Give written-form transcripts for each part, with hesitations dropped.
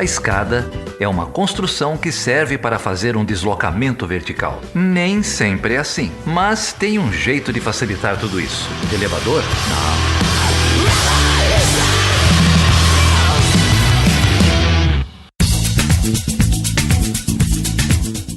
A escada é uma construção que serve para fazer um deslocamento vertical. Nem sempre é assim, mas tem um jeito de facilitar tudo isso. Elevador? Não.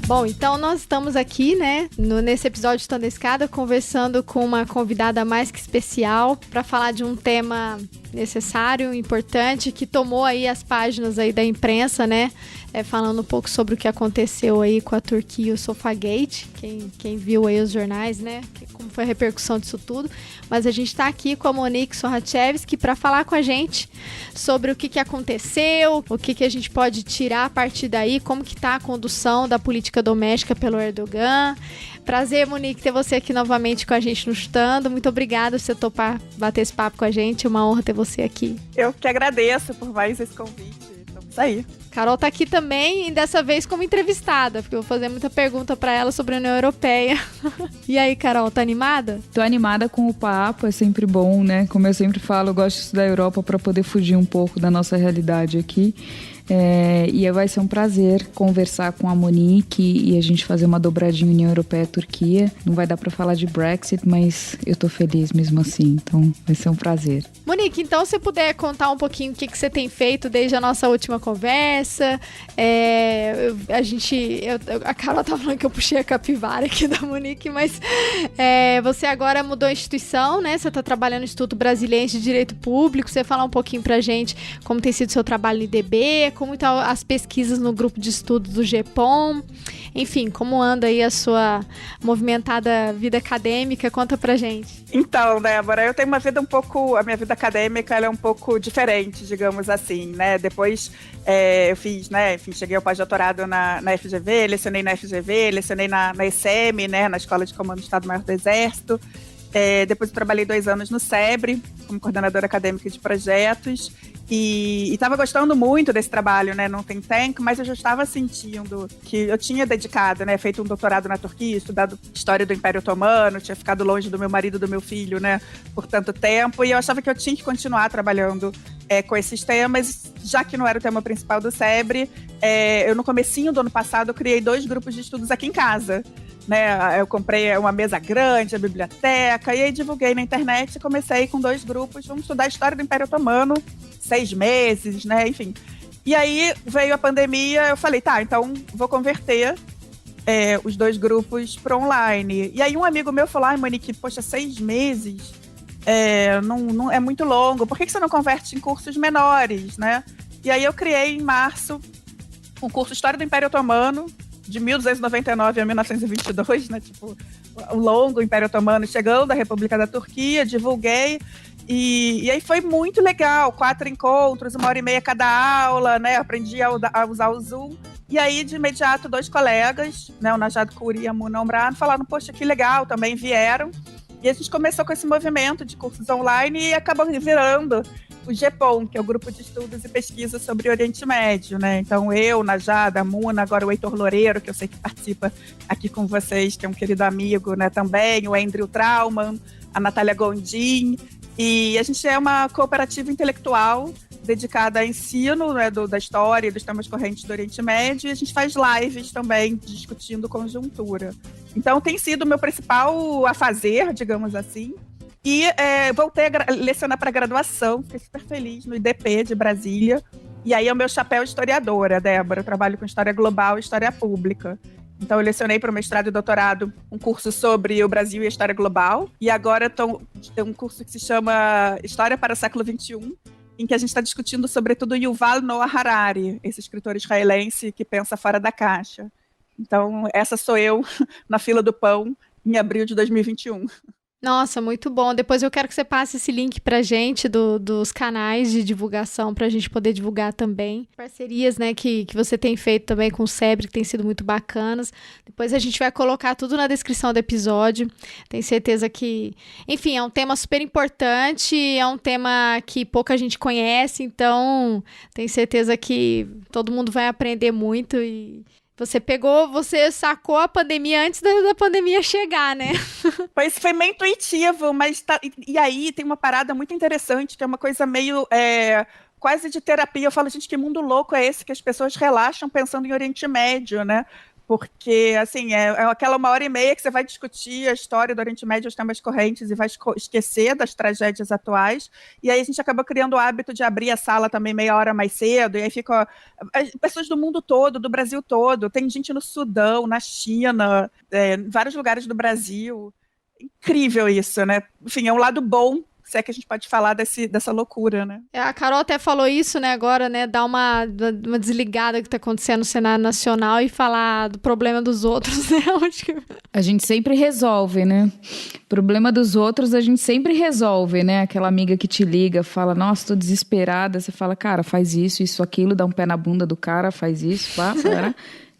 Bom, então nós estamos aqui, né, nesse episódio de Tão Escada, conversando com uma convidada mais que especial para falar de um tema necessário, importante, que tomou aí as páginas aí da imprensa, né, falando um pouco sobre o que aconteceu aí com a Turquia e o Sofagate, quem viu aí os jornais, né, como foi a repercussão disso tudo. Mas a gente está aqui com a Monique Sorachevski para falar com a gente sobre o que aconteceu, o que a gente pode tirar a partir daí, como que está a condução da política doméstica pelo Erdogan. Prazer, Monique, ter você aqui novamente com a gente no Chutando. Muito obrigada por você topar bater esse papo com a gente. É uma honra ter você aqui. Eu que agradeço por mais esse convite. Vamos aí. Carol tá aqui também, e dessa vez como entrevistada, porque eu vou fazer muita pergunta pra ela sobre a União Europeia. E aí, Carol, tá animada? Tô animada com o papo, é sempre bom, né? Como eu sempre falo, eu gosto de estudar a Europa pra poder fugir um pouco da nossa realidade aqui. E vai ser um prazer conversar com a Monique e a gente fazer uma dobradinha União Europeia-Turquia. Não vai dar pra falar de Brexit, mas eu tô feliz mesmo assim, então vai ser um prazer. Monique, então se puder contar um pouquinho o que você tem feito desde a nossa última conversa. A Carol tá falando que eu puxei a capivara aqui da Monique, mas você agora mudou a instituição, né? Você tá trabalhando no Instituto Brasileiro de Direito Público. Você falar um pouquinho pra gente como tem sido o seu trabalho no IDB, como estão as pesquisas no grupo de estudos do GEPOM, enfim, como anda aí a sua movimentada vida acadêmica, conta pra gente. Então, Débora, eu tenho uma vida a minha vida acadêmica ela é um pouco diferente, digamos assim, né, depois eu fiz, né, enfim, cheguei ao pós-doutorado na FGV, lecionei na FGV, lecionei na ECM, né, na Escola de Comando do Estado-Maior do Exército. Depois eu trabalhei 2 anos no SEBRE, como coordenadora acadêmica de projetos, e estava gostando muito desse trabalho, né, no Think Tank, mas eu já estava sentindo que eu tinha dedicado, né, feito um doutorado na Turquia, estudado história do Império Otomano, tinha ficado longe do meu marido e do meu filho, né, por tanto tempo, e eu achava que eu tinha que continuar trabalhando com esses temas, já que não era o tema principal do SEBRE. Eu, no comecinho do ano passado, eu criei 2 grupos de estudos aqui em casa, né, eu comprei uma mesa grande, a biblioteca, e aí divulguei na internet e comecei com 2 grupos, vamos estudar a história do Império Otomano, 6 meses, né, enfim. E aí veio a pandemia, eu falei, tá, então vou converter os 2 grupos para online. E aí um amigo meu falou, ai, Monique, poxa, 6 meses não é muito longo, por que você não converte em cursos menores, né? E aí eu criei em março um curso História do Império Otomano, de 1299 a 1922, né, tipo, o longo Império Otomano chegando à República da Turquia, divulguei, e aí foi muito legal, 4 encontros, 1h30 cada aula, né, aprendi a usar o Zoom, e aí de imediato 2 colegas, né, o Najad Kuri e a Muna Omran, falaram, poxa, que legal, também vieram, e a gente começou com esse movimento de cursos online e acabou virando o GEPOM, que é o Grupo de Estudos e Pesquisa sobre o Oriente Médio, né? Então eu, Najad, a Muna, agora o Heitor Loureiro, que eu sei que participa aqui com vocês, que é um querido amigo, né, também, o Andrew Trauman, a Natália Gondim, e a gente é uma cooperativa intelectual dedicada a ensino, né, da história e dos temas correntes do Oriente Médio, e a gente faz lives também discutindo conjuntura. Então tem sido o meu principal a fazer, digamos assim. E voltei a lecionar para graduação, fiquei super feliz no IDP de Brasília. E aí é o meu chapéu historiadora, Débora. Eu trabalho com história global e história pública. Então eu lecionei para o mestrado e doutorado um curso sobre o Brasil e a história global. E agora tem um curso que se chama História para o século XXI, em que a gente está discutindo sobretudo Yuval Noah Harari, esse escritor israelense que pensa fora da caixa. Então essa sou eu na fila do pão em abril de 2021. Nossa, muito bom. Depois eu quero que você passe esse link pra gente dos canais de divulgação, pra gente poder divulgar também. Parcerias, né, que você tem feito também com o SEBRE, que tem sido muito bacanas. Depois a gente vai colocar tudo na descrição do episódio. Tenho certeza que, enfim, é um tema super importante, é um tema que pouca gente conhece, então tenho certeza que todo mundo vai aprender muito e Você sacou a pandemia antes da pandemia chegar, né? Pois foi meio intuitivo, mas e aí tem uma parada muito interessante, que é uma coisa meio quase de terapia. Eu falo, gente, que mundo louco é esse que as pessoas relaxam pensando em Oriente Médio, né? Porque, assim, é aquela 1h30 que você vai discutir a história do Oriente Médio, os temas correntes, e vai esquecer das tragédias atuais. E aí a gente acaba criando o hábito de abrir a sala também meia hora mais cedo, e aí ficam pessoas do mundo todo, do Brasil todo. Tem gente no Sudão, na China, em vários lugares do Brasil. Incrível isso, né? Enfim, é um lado bom, se é que a gente pode falar dessa loucura, né? A Carol até falou isso, né, agora, né, dar uma desligada que tá acontecendo no cenário nacional e falar do problema dos outros, né? A gente sempre resolve, né? O problema dos outros a gente sempre resolve, né? Aquela amiga que te liga, fala, nossa, tô desesperada. Você fala, cara, faz isso, aquilo, dá um pé na bunda do cara, faz isso, passa, né?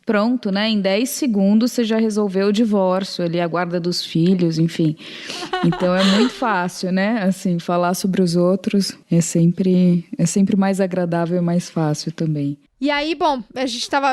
Pronto, né? Em 10 segundos você já resolveu o divórcio, ali, a guarda dos filhos, enfim. Então é muito fácil, né? Assim, falar sobre os outros é sempre mais agradável e mais fácil também. E aí, bom,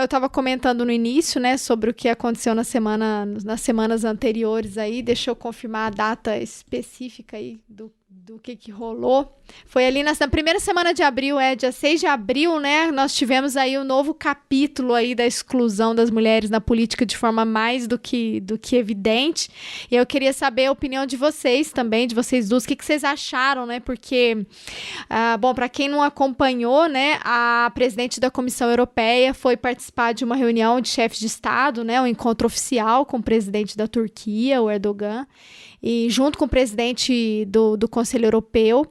eu tava comentando no início, né, sobre o que aconteceu nas semanas anteriores aí. Deixa eu confirmar a data específica aí do que rolou. Foi ali na primeira semana de abril, dia 6 de abril, né? Nós tivemos aí um novo capítulo aí da exclusão das mulheres na política de forma mais do que evidente. E eu queria saber a opinião de vocês também, de vocês duas, o que vocês acharam, né? Porque, bom, para quem não acompanhou, né, a presidente da Comissão Europeia foi participar de uma reunião de chefes de Estado, né, um encontro oficial com o presidente da Turquia, o Erdogan, e junto com o presidente do Conselho Europeu.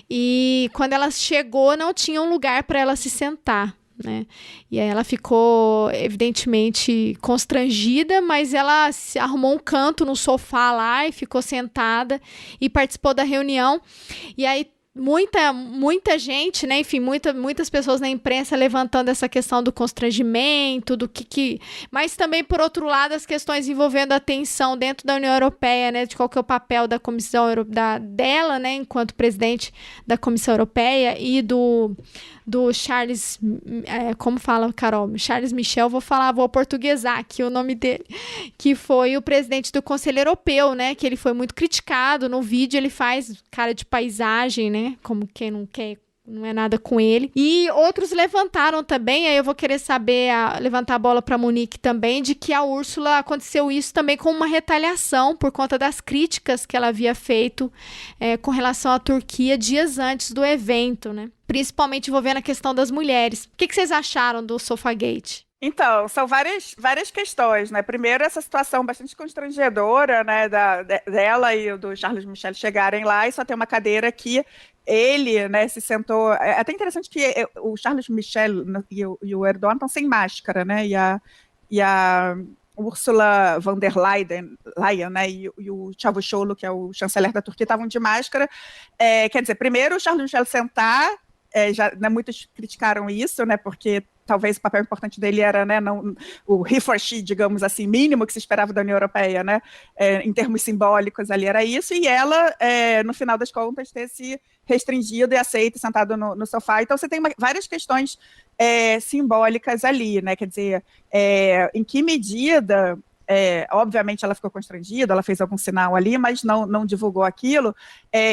E quando ela chegou, não tinha um lugar para ela se sentar, né? E aí ela ficou, evidentemente, constrangida, mas ela arrumou um canto no sofá lá e ficou sentada e participou da reunião. E aí muita gente, né? Enfim, muitas pessoas na imprensa levantando essa questão do constrangimento, mas também, por outro lado, as questões envolvendo a tensão dentro da União Europeia, né? De qual que é o papel da Comissão dela, né? Enquanto presidente da Comissão Europeia, e do Charles, como fala, Carol? Charles Michel, vou portuguesar aqui o nome dele, que foi o presidente do Conselho Europeu, né? Que ele foi muito criticado. No vídeo ele faz cara de paisagem, né? Como quem não quer, não é nada com ele. E outros levantaram também, aí eu vou querer levantar a bola para a Monique também, de que a Úrsula aconteceu isso também como uma retaliação por conta das críticas que ela havia feito com relação à Turquia dias antes do evento, né? Principalmente envolvendo a questão das mulheres. O que vocês acharam do Sofagate? Então, são várias questões, né? Primeiro, essa situação bastante constrangedora, né, dela e do Charles Michel chegarem lá e só ter uma cadeira que ele, né, se sentou. É até interessante que o Charles Michel e o Erdogan estão sem máscara, né? E a Ursula von der Leyen, né, e o Çavuşoğlu, que é o chanceler da Turquia, estavam de máscara. Quer dizer, primeiro o Charles Michel sentar, né, muitos criticaram isso, né, porque talvez o papel importante dele era, né, o he for she, digamos assim, mínimo que se esperava da União Europeia, né, em termos simbólicos ali era isso, e ela, no final das contas, ter se restringido e aceito, sentado no sofá. Então você tem várias questões simbólicas ali, né, quer dizer, em que medida, obviamente ela ficou constrangida, ela fez algum sinal ali, mas não divulgou aquilo,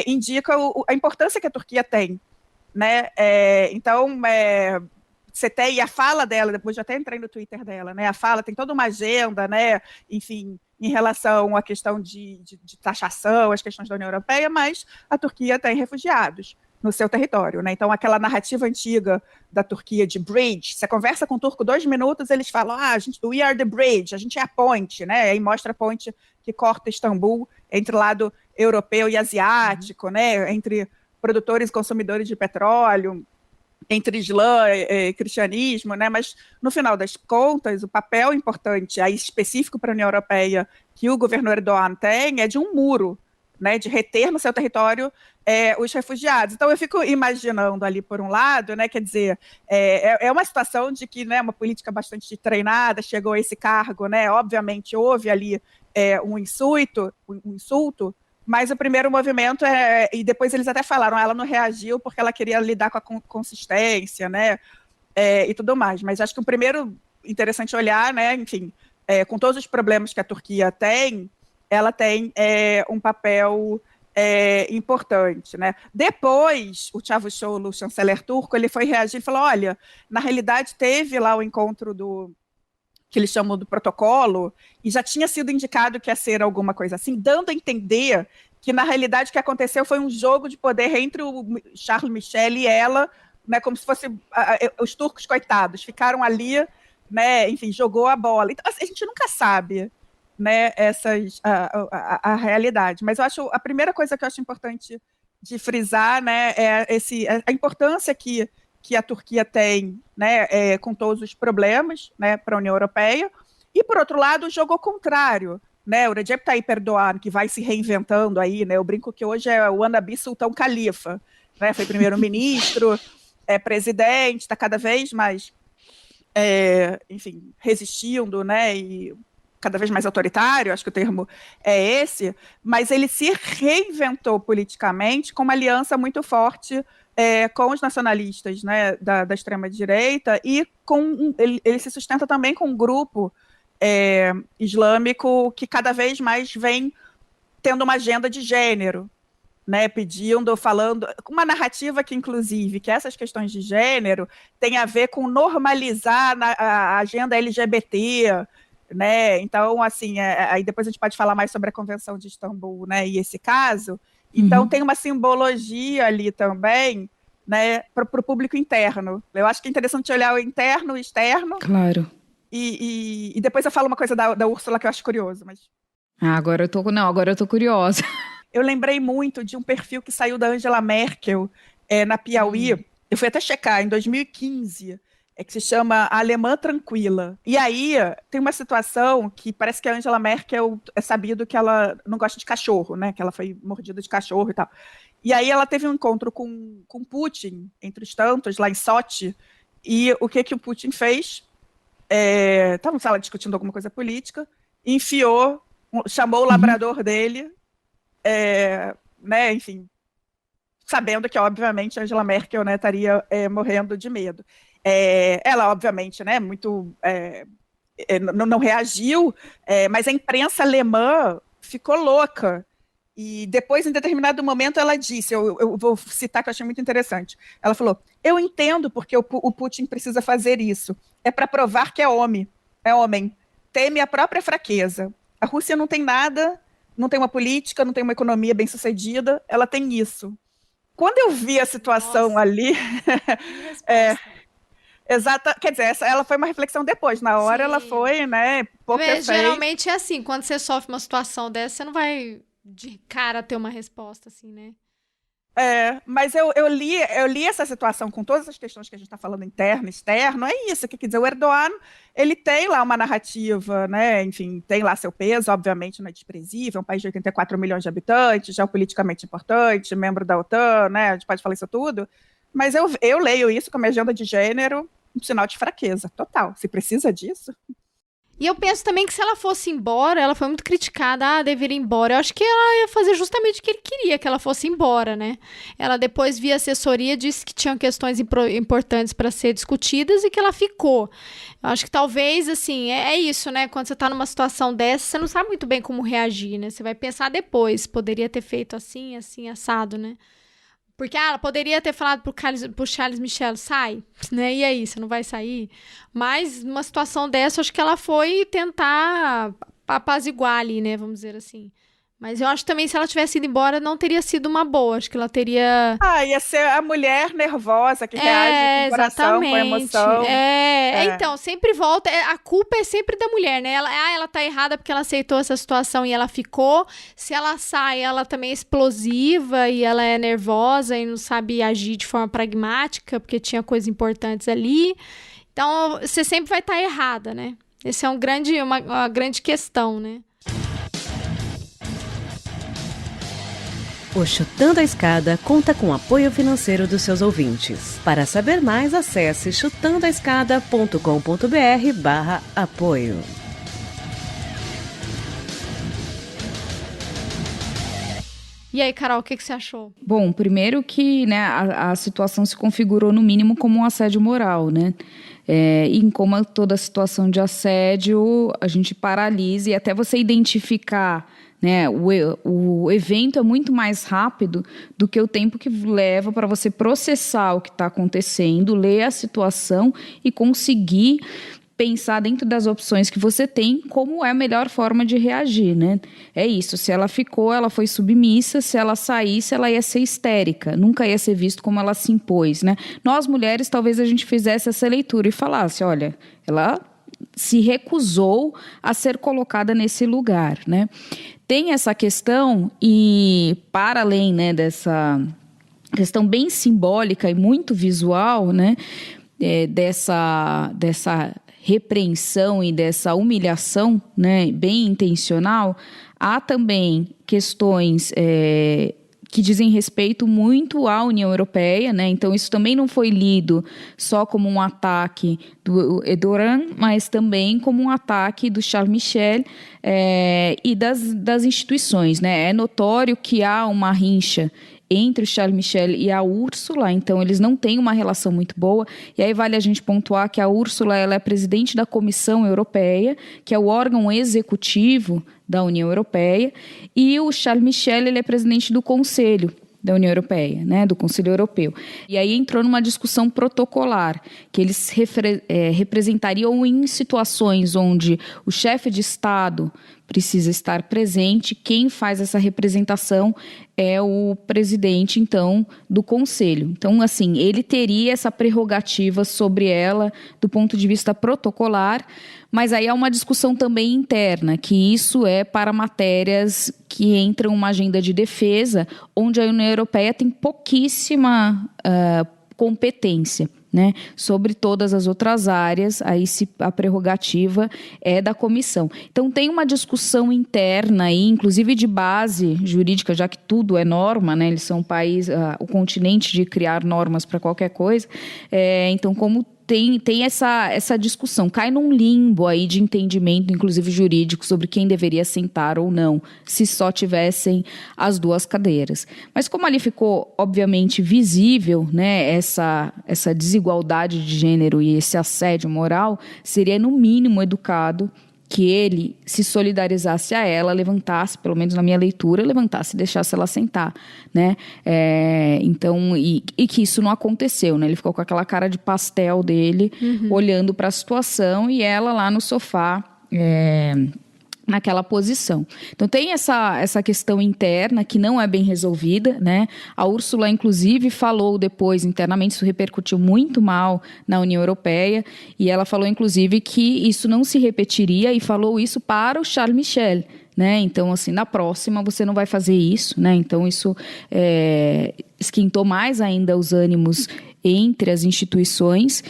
indica a importância que a Turquia tem, né, então, você tem, e a fala dela, depois eu até entrei no Twitter dela, né, a fala tem toda uma agenda, né, enfim, em relação à questão de taxação, as questões da União Europeia, mas a Turquia tem refugiados no seu território, né, então aquela narrativa antiga da Turquia de bridge, você conversa com o turco 2 minutos, eles falam, we are the bridge, a gente é a ponte, né, aí mostra a ponte que corta Istambul entre o lado europeu e asiático, né, entre produtores e consumidores de petróleo, entre Islã e cristianismo, né? Mas, no final das contas, o papel importante, aí específico para a União Europeia, que o governo Erdogan tem, é de um muro, né? De reter no seu território os refugiados. Então, eu fico imaginando ali, por um lado, né? Quer dizer, é uma situação de que, né, uma política bastante treinada chegou a esse cargo, né? Obviamente, houve ali um insulto, mas o primeiro movimento e depois eles até falaram, ela não reagiu porque ela queria lidar com a consistência, né, e tudo mais, mas acho que o primeiro interessante olhar, né, enfim, com todos os problemas que a Turquia tem, ela tem um papel importante, né? Depois, o Çavuşoğlu, o chanceler turco, ele foi reagir e falou, olha, na realidade teve lá o encontro que eles chamam do protocolo, e já tinha sido indicado que ia ser alguma coisa assim, dando a entender que, na realidade, o que aconteceu foi um jogo de poder entre o Charles Michel e ela, né, como se fosse os turcos, coitados, ficaram ali, né, enfim, jogou a bola. Então, assim, a gente nunca sabe, né, a realidade. Mas eu acho, a primeira coisa que eu acho importante de frisar, né, a importância que a Turquia tem, né, com todos os problemas, né, para a União Europeia, e, por outro lado, o jogo ao contrário, né, o Recep Tayyip Erdogan, que vai se reinventando aí, né, eu brinco que hoje é o wannabe Sultão Khalifa, né, foi primeiro-ministro, presidente, está cada vez mais, enfim, resistindo, né, e cada vez mais autoritário, acho que o termo é esse, mas ele se reinventou politicamente com uma aliança muito forte com os nacionalistas, né, da extrema-direita, e ele se sustenta também com um grupo islâmico que cada vez mais vem tendo uma agenda de gênero, né, falando, uma narrativa que, inclusive, que essas questões de gênero têm a ver com normalizar a agenda LGBT, né, então, assim, aí depois a gente pode falar mais sobre a Convenção de Istambul, né, e esse caso. Então, tem uma simbologia ali também, né, para o público interno. Eu acho que é interessante olhar o interno e o externo. Claro. E depois eu falo uma coisa da Úrsula que eu acho curioso, mas... agora eu tô curiosa. Eu lembrei muito de um perfil que saiu da Angela Merkel na Piauí. Eu fui até checar, em 2015, que se chama A Alemã Tranquila. E aí tem uma situação que parece que a Angela Merkel é sabido que ela não gosta de cachorro, né? Que ela foi mordida de cachorro e tal. E aí ela teve um encontro com Putin, entre os tantos, lá em Sochi. E o que o Putin fez? Estavam lá discutindo alguma coisa política, chamou o labrador dele, né, enfim, sabendo que, obviamente, a Angela Merkel, né, estaria morrendo de medo. Ela, obviamente, né, não reagiu, mas a imprensa alemã ficou louca. E depois, em determinado momento, ela disse, eu vou citar que eu achei muito interessante, ela falou, eu entendo porque o Putin precisa fazer isso, é para provar que é homem, teme a própria fraqueza. A Rússia não tem nada, não tem uma política, não tem uma economia bem-sucedida, ela tem isso. Quando eu vi a situação ali... Exata, quer dizer, ela foi uma reflexão depois, na hora ela foi, né, pouco efeito. Geralmente é assim, quando você sofre uma situação dessa, você não vai de cara ter uma resposta assim, né? Mas eu li essa situação com todas as questões que a gente está falando, interno, externo, é isso, quer dizer, o Erdogan, ele tem lá uma narrativa, né, enfim, tem lá seu peso, obviamente não é desprezível, um país de 84 milhões de habitantes, geopoliticamente importante, membro da OTAN, né, a gente pode falar isso tudo, mas eu leio isso como agenda de gênero, um sinal de fraqueza, total, se precisa disso... E eu penso também que se ela fosse embora, ela foi muito criticada, deveria ir embora. Eu acho que ela ia fazer justamente o que ele queria, que ela fosse embora, né? Ela depois, via assessoria, disse que tinham questões importantes para ser discutidas e que ela ficou. Eu acho que talvez, assim, é isso, né? Quando você tá numa situação dessa, você não sabe muito bem como reagir, né? Você vai pensar depois, poderia ter feito assim, assim, assado, né? Porque ela poderia ter falado pro Charles Michel, sai, né? E aí, você não vai sair? Mas numa situação dessa, acho que ela foi tentar apaziguar ali, né? Vamos dizer assim. Mas eu acho também, se ela tivesse ido embora, não teria sido uma boa. Acho que ela teria... ia ser a mulher nervosa que reage com o coração, com a emoção. Então, sempre volta... A culpa é sempre da mulher, né? Ela tá errada porque ela aceitou essa situação e ela ficou. Se ela sai, ela também é explosiva e ela é nervosa e não sabe agir de forma pragmática, porque tinha coisas importantes ali. Então, você sempre vai estar errada, né? Esse é uma grande questão, né? O Chutando a Escada conta com apoio financeiro dos seus ouvintes. Para saber mais, acesse chutandoaescada.com.br/apoio. E aí, Carol, o que você achou? Bom, primeiro que, né, a situação se configurou no mínimo como um assédio moral, né? E em como toda a situação de assédio a gente paralisa, e até você identificar, né, o evento é muito mais rápido do que o tempo que leva para você processar o que está acontecendo, ler a situação e conseguir pensar dentro das opções que você tem como é a melhor forma de reagir, né? É isso, se ela ficou, ela foi submissa, se ela saísse, ela ia ser histérica, nunca ia ser visto como ela se impôs, né? Nós, mulheres, talvez a gente fizesse essa leitura e falasse, olha, ela se recusou a ser colocada nesse lugar, né? Tem essa questão e, para além, né, dessa questão bem simbólica e muito visual, né, dessa repreensão e dessa humilhação, né, bem intencional, há também questões que dizem respeito muito à União Europeia, né? Então isso também não foi lido só como um ataque do Erdogan, mas também como um ataque do Charles Michel e das instituições, né? É notório que há uma rincha entre o Charles Michel e a Úrsula, então eles não têm uma relação muito boa, e aí vale a gente pontuar que a Úrsula ela é presidente da Comissão Europeia, que é o órgão executivo da União Europeia, e o Charles Michel ele é presidente do Conselho da União Europeia, né, do Conselho Europeu. E aí entrou numa discussão protocolar, que eles representariam em situações onde o chefe de Estado precisa estar presente, quem faz essa representação é o presidente, então, do Conselho. Então, assim, ele teria essa prerrogativa sobre ela do ponto de vista protocolar, mas aí há uma discussão também interna, que isso é para matérias que entram numa agenda de defesa, onde a União Europeia tem pouquíssima competência, né? Sobre todas as outras áreas, aí a prerrogativa é da comissão. Então tem uma discussão interna aí, inclusive de base jurídica, já que tudo é norma, né? Eles são um país, o continente de criar normas para qualquer coisa. Então, como tem essa discussão, cai num limbo aí de entendimento, inclusive jurídico, sobre quem deveria sentar ou não, se só tivessem as duas cadeiras. Mas como ali ficou, obviamente, visível, né, essa desigualdade de gênero e esse assédio moral, seria, no mínimo, educado que ele se solidarizasse a ela, levantasse, pelo menos na minha leitura, levantasse e deixasse ela sentar, né? Então, e que isso não aconteceu, né? Ele ficou com aquela cara de pastel dele, olhando para a situação, e ela lá no sofá, naquela posição. Então tem essa questão interna que não é bem resolvida, né? A Úrsula, inclusive, falou depois internamente, isso repercutiu muito mal na União Europeia, e ela falou, inclusive, que isso não se repetiria, e falou isso para o Charles Michel, né? Então, assim, na próxima você não vai fazer isso, né? Então isso esquentou mais ainda os ânimos entre as instituições.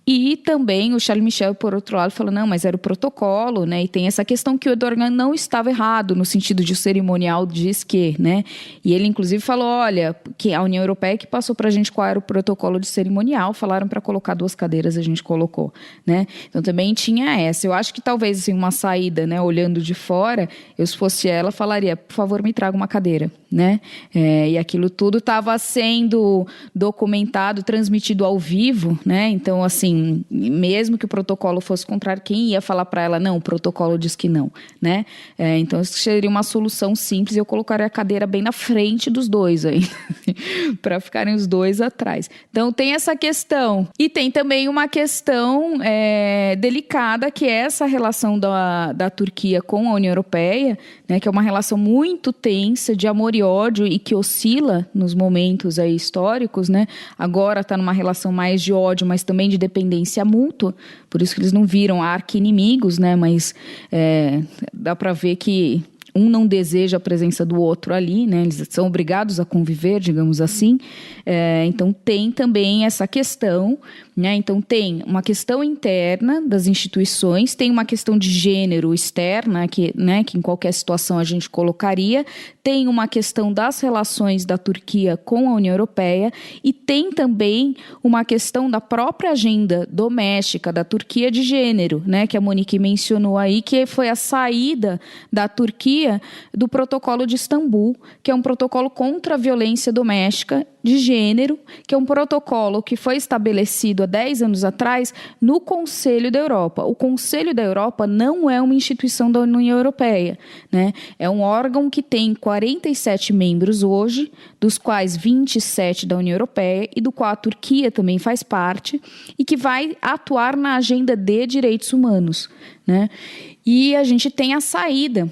E também o Charles Michel, por outro lado, falou, não, mas era o protocolo, né? E tem essa questão que o Erdogan não estava errado, no sentido de o cerimonial diz que, né? E ele, inclusive, falou, olha, que a União Europeia que passou para a gente qual era o protocolo de cerimonial, falaram para colocar 2 cadeiras, a gente colocou, né? Então também tinha essa. Eu acho que talvez, assim, uma saída, né? Olhando de fora, eu, se fosse ela, falaria, por favor, me traga uma cadeira, né? E aquilo tudo estava sendo documentado, transmitido ao vivo, né? Então, assim, mesmo que o protocolo fosse contrário, quem ia falar para ela, não, o protocolo diz que não, né? Então, isso seria uma solução simples, e eu colocaria a cadeira bem na frente dos dois aí, para ficarem os dois atrás. Então, tem essa questão. E tem também uma questão delicada, que é essa relação da Turquia com a União Europeia, né? Que é uma relação muito tensa de amor e ódio, e que oscila nos momentos aí históricos, né? Agora está numa relação mais de ódio, mas também de dependência mútua, por isso que eles não viram arqui-inimigos, né? Mas dá para ver que um não deseja a presença do outro ali, né? Eles são obrigados a conviver, digamos assim. Então tem também essa questão, né? Então tem uma questão interna das instituições, tem uma questão de gênero externa, que em qualquer situação a gente colocaria, tem uma questão das relações da Turquia com a União Europeia, e tem também uma questão da própria agenda doméstica da Turquia de gênero, né? Que a Monique mencionou aí, que foi a saída da Turquia Turquia do Protocolo de Istambul, que é um protocolo contra a violência doméstica de gênero, que é um protocolo que foi estabelecido há 10 anos atrás no Conselho da Europa. O Conselho da Europa não é uma instituição da União Europeia, né? É um órgão que tem 47 membros hoje, dos quais 27 da União Europeia e do qual a Turquia também faz parte, e que vai atuar na agenda de direitos humanos, né? E a gente tem a saída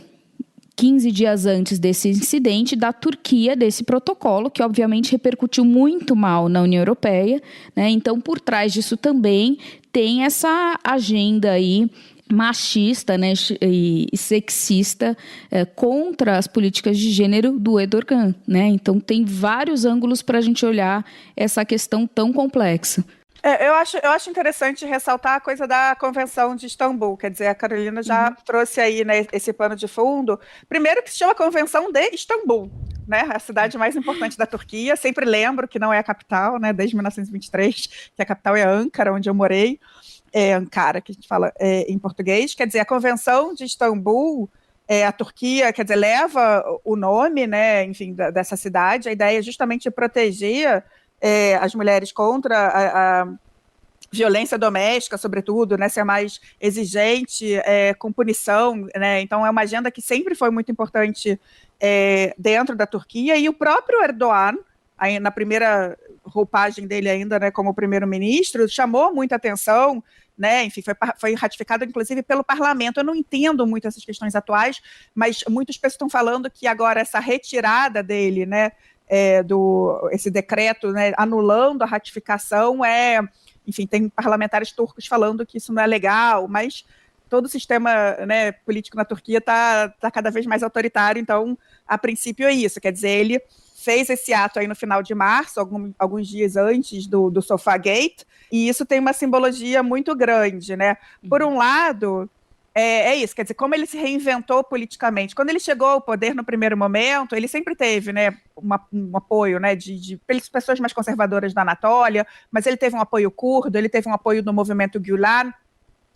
15 dias antes desse incidente, da Turquia, desse protocolo, que obviamente repercutiu muito mal na União Europeia, né? Então, por trás disso também tem essa agenda aí machista, né, e sexista contra as políticas de gênero do Erdogan, né? Então, tem vários ângulos para a gente olhar essa questão tão complexa. Eu acho interessante ressaltar a coisa da Convenção de Istambul, quer dizer, a Carolina já trouxe aí, né, esse pano de fundo. Primeiro que se chama Convenção de Istambul, né, a cidade mais importante da Turquia, sempre lembro que não é a capital, né, desde 1923, que a capital é Ankara, onde eu morei, Ankara, que a gente fala em português, quer dizer, a Convenção de Istambul, a Turquia, quer dizer, leva o nome, né, enfim, dessa cidade, a ideia é justamente proteger as mulheres contra a violência doméstica, sobretudo, né, ser mais exigente, com punição, né? Então é uma agenda que sempre foi muito importante dentro da Turquia, e o próprio Erdogan, aí, na primeira roupagem dele ainda, né, como primeiro-ministro, chamou muita atenção, né? Enfim, foi ratificado inclusive pelo parlamento. Eu não entendo muito essas questões atuais, mas muitas pessoas estão falando que agora essa retirada dele, né, esse decreto, né, anulando a ratificação, enfim, tem parlamentares turcos falando que isso não é legal, mas todo o sistema, né, político na Turquia está cada vez mais autoritário, então, a princípio é isso, quer dizer, ele fez esse ato aí no final de março, alguns dias antes do Sofagate, e isso tem uma simbologia muito grande, né? Por um lado, isso, quer dizer, como ele se reinventou politicamente. Quando ele chegou ao poder no primeiro momento, ele sempre teve, né, um apoio, né, de pessoas mais conservadoras da Anatólia, mas ele teve um apoio curdo, ele teve um apoio do movimento Gülen.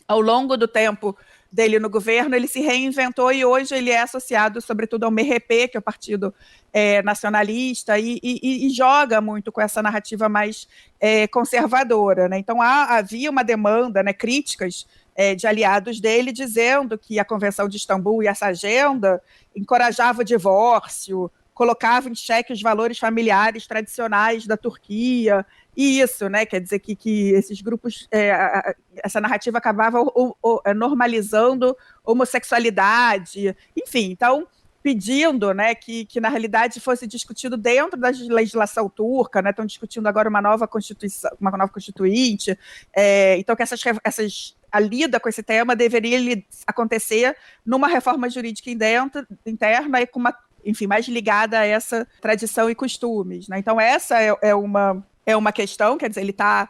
Ao longo do tempo dele no governo, ele se reinventou e hoje ele é associado, sobretudo, ao MHP, que é o partido nacionalista, e joga muito com essa narrativa mais conservadora, né? Então, havia uma demanda, né, críticas de aliados dele, dizendo que a Convenção de Istambul e essa agenda encorajava o divórcio, colocava em xeque os valores familiares tradicionais da Turquia, e isso, né, quer dizer que esses grupos, essa narrativa acabava normalizando homossexualidade, enfim, então pedindo, né, que na realidade fosse discutido dentro da legislação turca, né, estão discutindo agora uma nova constituição, uma nova constituinte, então que a lida com esse tema deveria acontecer numa reforma jurídica interna e com uma, enfim, mais ligada a essa tradição e costumes, né? Então essa é uma questão, quer dizer, ele está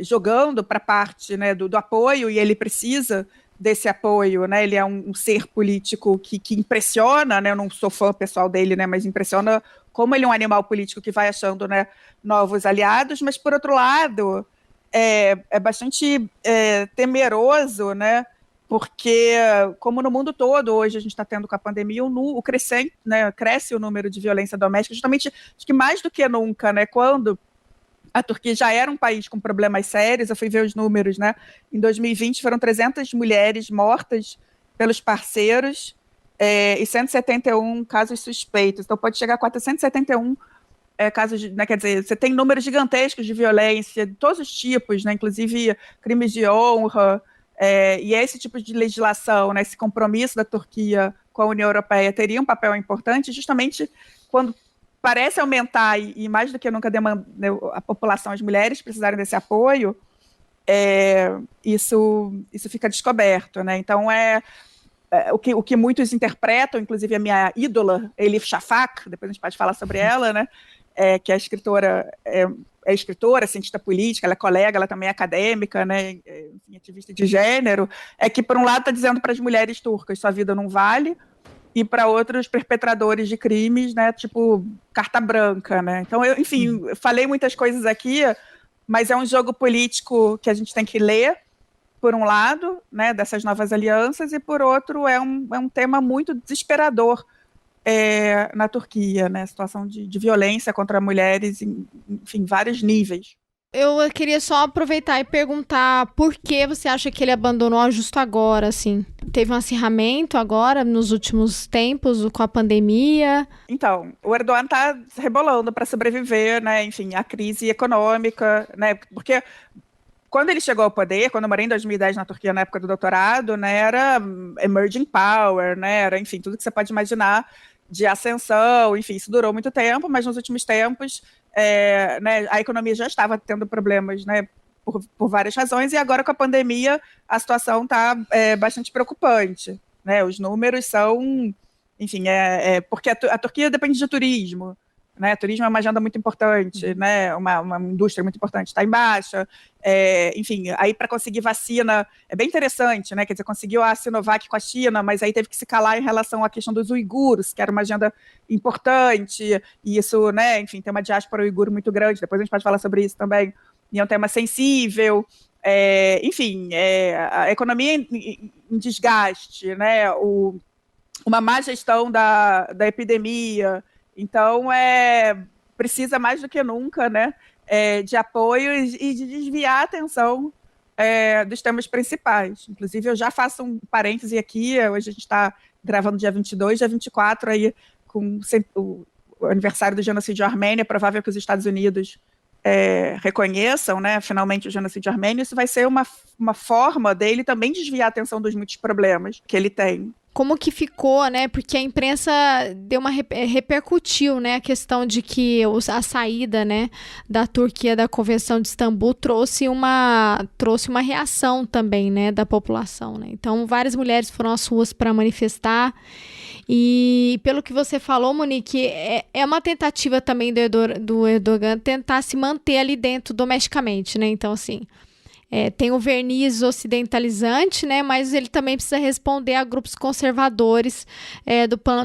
jogando para a parte, né, do apoio, e ele precisa desse apoio, né? Ele é um ser político que impressiona, né? Eu não sou fã pessoal dele, né, mas impressiona como ele é um animal político que vai achando, né, novos aliados, mas por outro lado é bastante temeroso, né? Porque, como no mundo todo, hoje a gente está tendo com a pandemia né, cresce o número de violência doméstica, justamente, acho que mais do que nunca, né, quando a Turquia já era um país com problemas sérios, eu fui ver os números, né, em 2020 foram 300 mulheres mortas pelos parceiros e 171 casos suspeitos, então pode chegar a 471 casos, né, quer dizer, você tem números gigantescos de violência, de todos os tipos, né, inclusive crimes de honra, e esse tipo de legislação, né, esse compromisso da Turquia com a União Europeia teria um papel importante, justamente quando parece aumentar, e mais do que nunca a população, as mulheres precisarem desse apoio, isso fica descoberto, né? Então o que muitos interpretam, inclusive a minha ídola, Elif Shafak, depois a gente pode falar sobre ela, né? Que é escritora, cientista política, ela é colega, ela também é acadêmica, né, enfim, ativista de gênero, que por um lado está dizendo para as mulheres turcas, sua vida não vale, e para outros perpetradores de crimes, né, tipo, carta branca, né. Então, enfim, falei muitas coisas aqui, mas é um jogo político que a gente tem que ler, por um lado, né, dessas novas alianças, e por outro é um tema muito desesperador na Turquia, né, situação de violência contra mulheres em, enfim, vários níveis. Eu queria só aproveitar e perguntar por que você acha que ele abandonou justo agora, assim? Teve um acirramento agora, nos últimos tempos, com a pandemia? Então, o Erdogan está rebolando para sobreviver, né, enfim, à crise econômica, né, porque quando ele chegou ao poder, quando eu morei em 2010 na Turquia, na época do doutorado, né, era emerging power, né, era, enfim, tudo que você pode imaginar de ascensão, enfim, isso durou muito tempo, mas nos últimos tempos, né, a economia já estava tendo problemas, né, por várias razões, e agora com a pandemia a situação está bastante preocupante, né, os números são, enfim, porque a Turquia depende de turismo, né, turismo é uma agenda muito importante, né, uma indústria muito importante, está em baixa, enfim, aí para conseguir vacina, é bem interessante, né, quer dizer, conseguiu a Sinovac com a China, mas aí teve que se calar em relação à questão dos uiguros, que era uma agenda importante, e isso, né, enfim, tem uma diáspora uigur muito grande, depois a gente pode falar sobre isso também, e é um tema sensível, enfim, a economia em desgaste, né, uma má gestão da epidemia. Então, precisa mais do que nunca, né, de apoios e de desviar a atenção dos temas principais. Inclusive, eu já faço um parêntese aqui, hoje a gente está gravando dia 22, dia 24, aí, com o aniversário do genocídio armênio, é provável que os Estados Unidos reconheçam, né, finalmente o genocídio armênio, isso vai ser uma forma dele também desviar a atenção dos muitos problemas que ele tem. Como que ficou, né? Porque a imprensa deu repercutiu, né? A questão de que a saída, né, da Turquia da Convenção de Istambul trouxe uma reação também, né, da população, né? Então, várias mulheres foram às ruas para manifestar. E pelo que você falou, Monique, é uma tentativa também do Erdogan tentar se manter ali dentro domesticamente, né? Então, assim, tem o verniz ocidentalizante, né, mas ele também precisa responder a grupos conservadores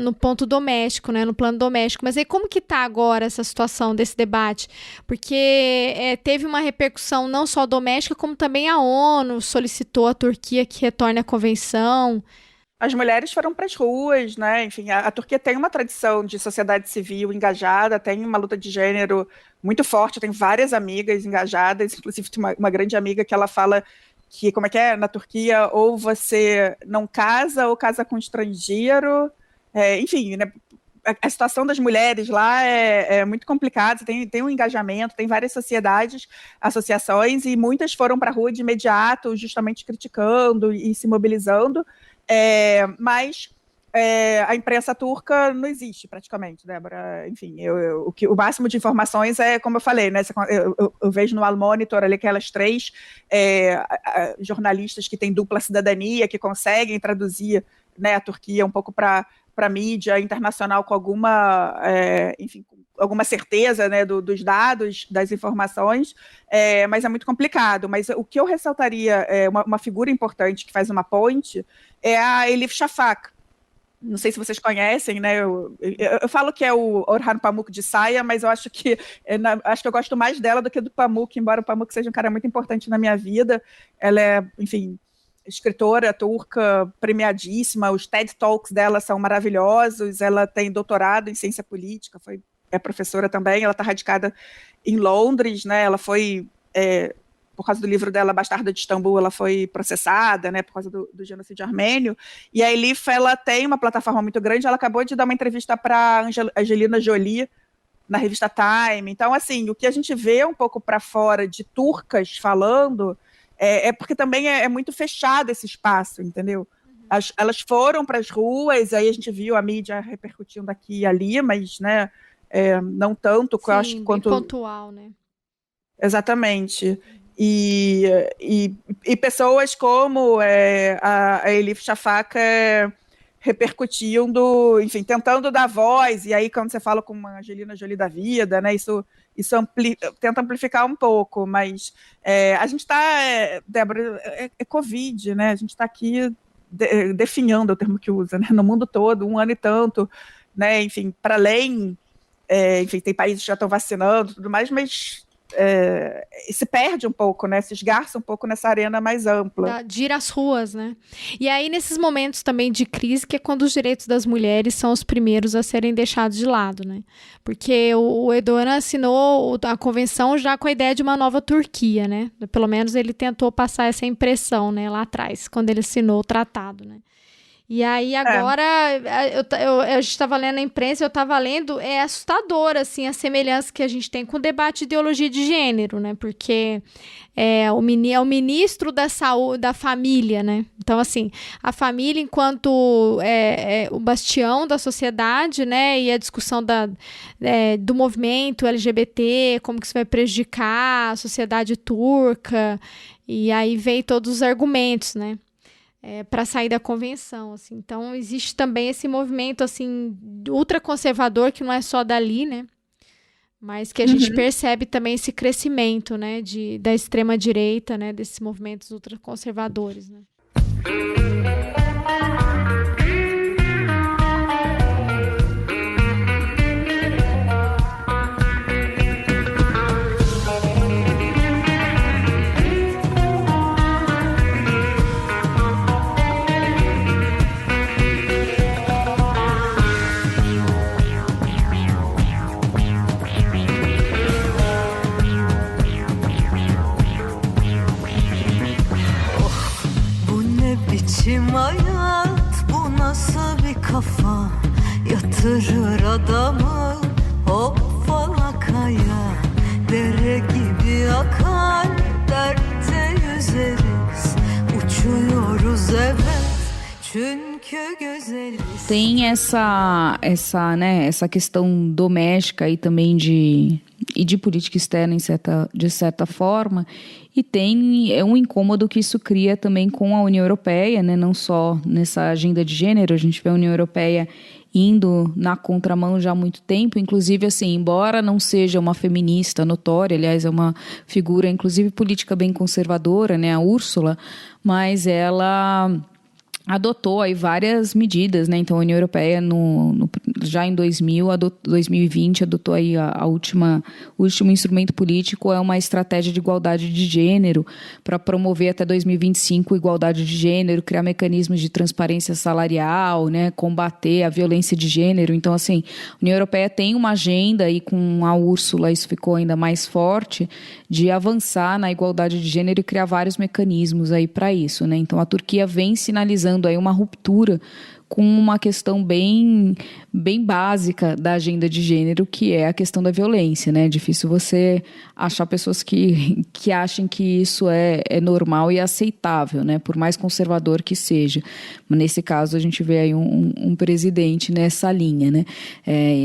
no ponto doméstico, né, no plano doméstico. Mas aí como que está agora essa situação desse debate? Porque teve uma repercussão não só doméstica, como também a ONU solicitou à Turquia que retorne à convenção. As mulheres foram para as ruas, né? Enfim, a Turquia tem uma tradição de sociedade civil engajada, tem uma luta de gênero muito forte, tem várias amigas engajadas, inclusive tem uma grande amiga que ela fala que, como é que é, na Turquia, ou você não casa ou casa com estrangeiro, enfim, né? A situação das mulheres lá é muito complicada, tem um engajamento, tem várias sociedades, associações, e muitas foram para a rua de imediato, justamente criticando e se mobilizando, mas a imprensa turca não existe praticamente, Débora. Enfim, o máximo de informações como eu falei, né? Eu vejo no Al Monitor ali aquelas 3 jornalistas que têm dupla cidadania, que conseguem traduzir, né, a Turquia um pouco para a mídia internacional com alguma, enfim, alguma certeza, né, dos dados, das informações, mas é muito complicado. Mas o que eu ressaltaria, uma figura importante que faz uma ponte, é a Elif Shafak. Não sei se vocês conhecem, né? Eu falo que é o Orhan Pamuk de saia, mas eu acho que eu gosto mais dela do que do Pamuk, embora o Pamuk seja um cara muito importante na minha vida. Ela é, enfim, escritora turca premiadíssima, os TED Talks dela são maravilhosos, ela tem doutorado em ciência política, é professora também, ela está radicada em Londres, né? Ela foi, por causa do livro dela, Bastarda de Istambul, ela foi processada, né, por causa do genocídio armênio, e a Elif, ela tem uma plataforma muito grande, ela acabou de dar uma entrevista para Angelina Jolie, na revista Time. Então, assim, o que a gente vê um pouco para fora de turcas falando, porque também é muito fechado esse espaço, entendeu? Elas foram para as ruas, aí a gente viu a mídia repercutindo aqui e ali, mas, né, não tanto, Sim, eu acho, quanto... pontual, né? Exatamente. E pessoas como a Elif Shafak repercutindo, enfim, tentando dar voz, e aí quando você fala com uma Angelina Jolie da vida, né, isso tenta amplificar um pouco, mas a gente está, Débora, Covid, né, a gente está aqui definhando o termo que usa, né, no mundo todo, 1 ano e tanto, né, enfim, para além, enfim, tem países que já estão vacinando e tudo mais, mas se perde um pouco, né? Se esgarça um pouco nessa arena mais ampla. De ir às ruas, né? E aí, nesses momentos também de crise, que é quando os direitos das mulheres são os primeiros a serem deixados de lado, né? Porque o Erdogan assinou a convenção já com a ideia de uma nova Turquia, né? Pelo menos ele tentou passar essa impressão, né? Lá atrás, quando ele assinou o tratado, né? E aí agora, a gente estava lendo na imprensa, eu estava lendo, é assustador, assim, a semelhança que a gente tem com o debate de ideologia de gênero, né? Porque é o ministro da saúde, da família, né? Então, assim, a família enquanto o bastião da sociedade, né? E a discussão do movimento LGBT, como que isso vai prejudicar a sociedade turca, e aí veio todos os argumentos, né? Para sair da convenção, assim. Então, existe também esse movimento, assim, ultraconservador, que não é só dali, né? Mas que a gente percebe também esse crescimento, né? Da extrema-direita, né? Desses movimentos ultraconservadores, né? Hayat bu nasıl bir kafa yatırır adamı hoppalakaya dere gibi akar dertte yüzeriz uçuyoruz evet çünkü güzeliz. Tem essa questão doméstica e também de política externa de certa forma, e tem um incômodo que isso cria também com a União Europeia, né? Não só nessa agenda de gênero, a gente vê a União Europeia indo na contramão já há muito tempo, inclusive assim, embora não seja uma feminista notória, aliás, é uma figura inclusive política bem conservadora, né? A Úrsula, mas ela adotou aí várias medidas, né? Então a União Europeia já em 2020 adotou aí o último instrumento político, é uma estratégia de igualdade de gênero para promover até 2025 igualdade de gênero, criar mecanismos de transparência salarial, né? Combater a violência de gênero. Então assim, a União Europeia tem uma agenda e com a Úrsula isso ficou ainda mais forte, de avançar na igualdade de gênero e criar vários mecanismos aí para isso, né? Então a Turquia vem sinalizando aí uma ruptura com uma questão bem básica da agenda de gênero, que é a questão da violência, né? É difícil você achar pessoas que achem que isso é normal e aceitável, né? Por mais conservador que seja. Nesse caso, a gente vê aí um presidente nessa linha, né?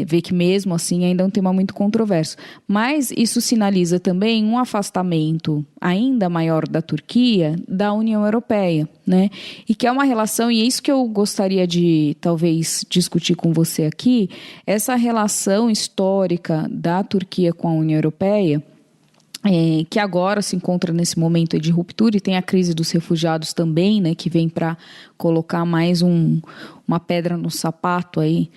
Vê que mesmo assim ainda é um tema muito controverso. Mas isso sinaliza também um afastamento ainda maior da Turquia da União Europeia, né? E que é uma relação, e é isso que eu gostaria de talvez discutir com você aqui, essa relação histórica da Turquia com a União Europeia, que agora se encontra nesse momento de ruptura, e tem a crise dos refugiados também, né, que vem para colocar mais uma pedra no sapato aí,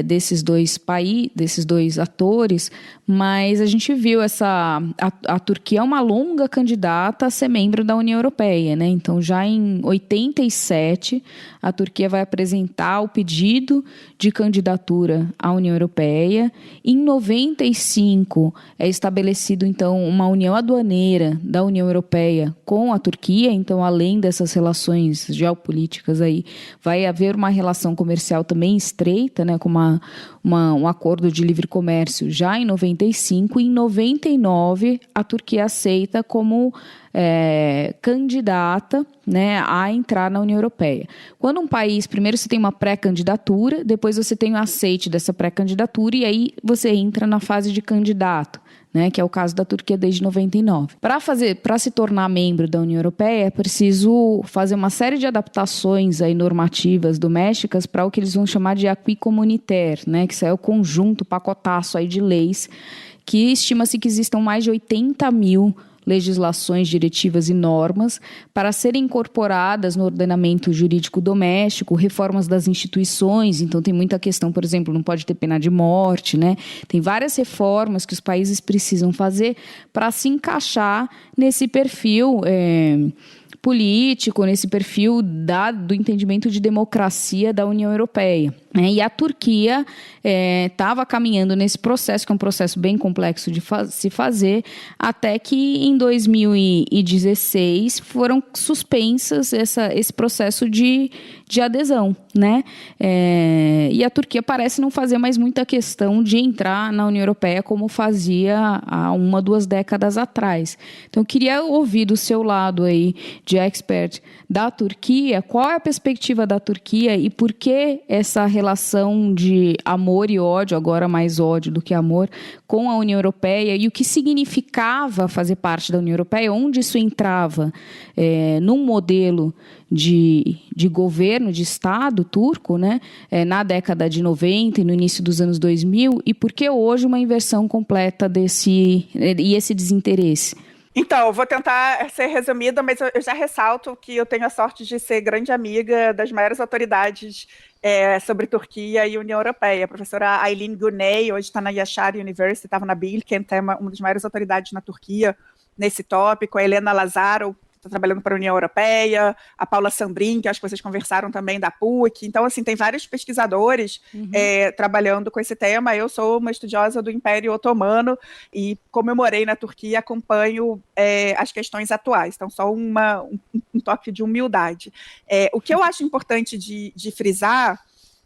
desses dois atores, mas a gente viu a Turquia é uma longa candidata a ser membro da União Europeia, né? Então já em 87 a Turquia vai apresentar o pedido de candidatura à União Europeia. Em 95 é estabelecido então uma união aduaneira da União Europeia com a Turquia, então além dessas relações geopolíticas aí, vai haver uma relação comercial também estreita, né, com um acordo de livre comércio já em 95, e em 99 a Turquia aceita como candidata, né, a entrar na União Europeia. Quando um país, primeiro você tem uma pré-candidatura, depois você tem o aceite dessa pré-candidatura e aí você entra na fase de candidato, né, que é o caso da Turquia desde 99. Para se tornar membro da União Europeia, é preciso fazer uma série de adaptações aí normativas domésticas para o que eles vão chamar de acquis communautaire, né, que isso é o conjunto, pacotaço aí de leis, que estima-se que existam mais de 80 mil legislações, diretivas e normas para serem incorporadas no ordenamento jurídico doméstico, reformas das instituições. Então tem muita questão, por exemplo, não pode ter pena de morte, né? Tem várias reformas que os países precisam fazer para se encaixar nesse perfil político, nesse perfil do entendimento de democracia da União Europeia. E a Turquia estava caminhando nesse processo, que é um processo bem complexo de se fazer, até que em 2016 foram suspensas esse processo de adesão, né? E a Turquia parece não fazer mais muita questão de entrar na União Europeia como fazia há 1-2 décadas atrás. Então, eu queria ouvir do seu lado aí, de expert da Turquia, qual é a perspectiva da Turquia e por que essa relação de amor e ódio, agora mais ódio do que amor, com a União Europeia, e o que significava fazer parte da União Europeia, onde isso entrava num modelo de governo, de Estado turco, né, na década de 90 e no início dos anos 2000, e por que hoje uma inversão completa e esse desinteresse? Então, vou tentar ser resumida, mas eu já ressalto que eu tenho a sorte de ser grande amiga das maiores autoridades sobre Turquia e União Europeia. A professora Aylin Güney, hoje está na Yaşar University, estava na Bilkent, é uma das maiores autoridades na Turquia nesse tópico. A Helena Lazaro, que está trabalhando para a União Europeia, a Paula Sambrin, que acho que vocês conversaram também, da PUC. Então, assim, tem vários pesquisadores trabalhando com esse tema. Eu sou uma estudiosa do Império Otomano e, como eu morei na Turquia, acompanho as questões atuais. Então, só um toque de humildade. O que eu acho importante de frisar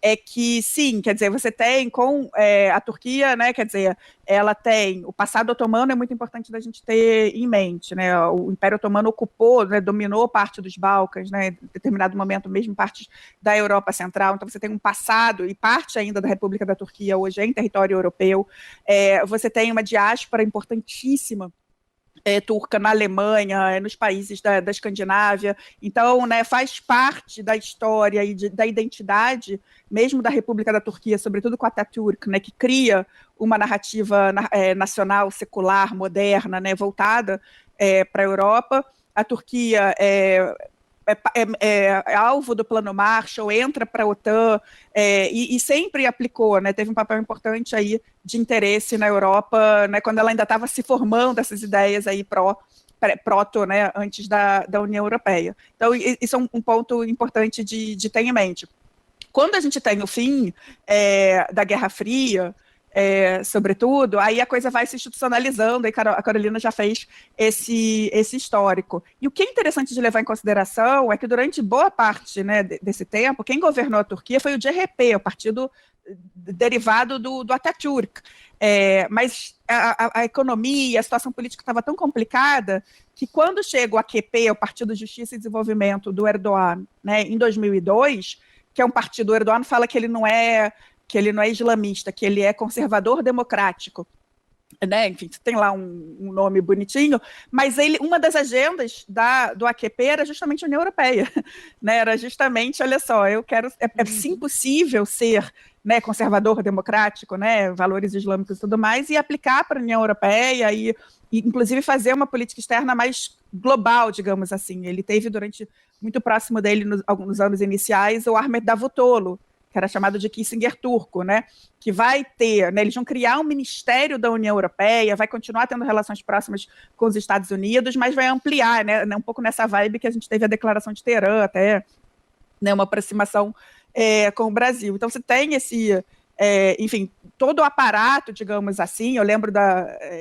é que, sim, quer dizer, você tem com a Turquia, né, quer dizer, ela tem, o passado otomano é muito importante da gente ter em mente, né, o Império Otomano ocupou, né, dominou parte dos Balcãs, né, em determinado momento mesmo parte da Europa Central, então você tem um passado, e parte ainda da República da Turquia hoje é em território europeu, você tem uma diáspora importantíssima, turca na Alemanha, nos países da Escandinávia. Então, né, faz parte da história e da identidade, mesmo da República da Turquia, sobretudo com a Atatürk, né, que cria uma narrativa nacional, secular, moderna, né, voltada para a Europa. A Turquia é alvo do Plano Marshall, entra para a OTAN e sempre aplicou, né, teve um papel importante aí de interesse na Europa, né, quando ela ainda estava se formando essas ideias aí proto, né, antes da União Europeia. Então, isso é um ponto importante de ter em mente. Quando a gente tem o fim da Guerra Fria, sobretudo, aí a coisa vai se institucionalizando, e a Carolina já fez esse histórico. E o que é interessante de levar em consideração é que durante boa parte, né, desse tempo, quem governou a Turquia foi o CHP, o partido derivado do Atatürk. Mas a economia, a situação política estava tão complicada que quando chega o AKP, o Partido Justiça e Desenvolvimento do Erdogan, né, em 2002, que é um partido, o Erdogan fala que ele não é islamista, que ele é conservador democrático, né? Enfim, tem lá um nome bonitinho, mas uma das agendas do AKP era justamente a União Europeia, né? Era justamente, olha só, é sim possível ser, né, conservador democrático, né, valores islâmicos e tudo mais, e aplicar para a União Europeia e inclusive fazer uma política externa mais global, digamos assim. Ele teve muito próximo dele, nos anos iniciais, o Ahmet Davutoglu, que era chamado de Kissinger turco, né, que vai ter, né, eles vão criar um ministério da União Europeia, vai continuar tendo relações próximas com os Estados Unidos, mas vai ampliar, né, um pouco nessa vibe que a gente teve a declaração de Teherã, até, né, uma aproximação com o Brasil. Então, você tem enfim, todo o aparato, digamos assim, eu lembro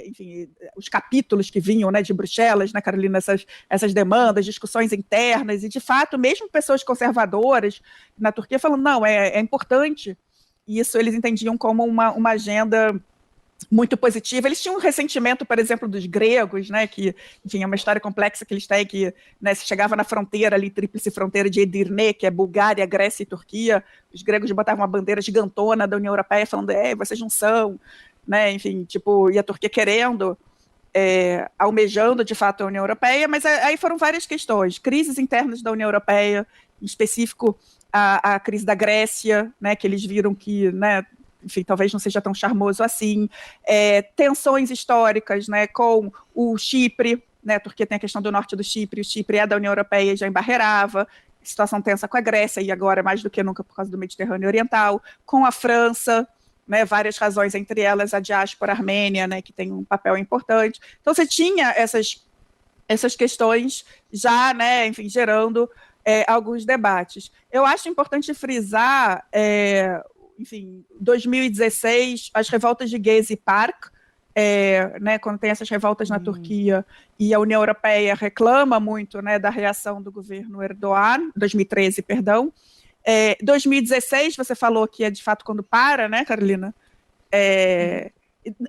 enfim, os capítulos que vinham, né, de Bruxelas, né, Carolina, essas demandas, discussões internas, e de fato, mesmo pessoas conservadoras na Turquia falando, não, é importante, isso eles entendiam como uma agenda muito positiva. Eles tinham um ressentimento, por exemplo, dos gregos, né, que, enfim, é uma história complexa que eles têm, que, né, se chegava na fronteira ali, tríplice fronteira de Edirne, que é Bulgária, Grécia e Turquia, os gregos botavam uma bandeira gigantona da União Europeia falando, vocês não são, né, enfim, tipo, e a Turquia querendo, almejando, de fato, a União Europeia, mas aí foram várias questões, crises internas da União Europeia, em específico a crise da Grécia, né, que eles viram que, né, enfim, talvez não seja tão charmoso assim, tensões históricas, né, com o Chipre, né? A Turquia tem a questão do norte do Chipre, o Chipre é da União Europeia e já embarreirava, situação tensa com a Grécia, e agora mais do que nunca por causa do Mediterrâneo Oriental, com a França, né, várias razões, entre elas a diáspora armênia, né, que tem um papel importante. Então você tinha essas questões já, né, enfim, gerando alguns debates. Eu acho importante frisar, enfim, 2016, as revoltas de Gezi Park, né, quando tem essas revoltas na Turquia, e a União Europeia reclama muito, né, da reação do governo Erdogan, 2013, perdão. 2016, você falou que é de fato quando para, né, Carolina?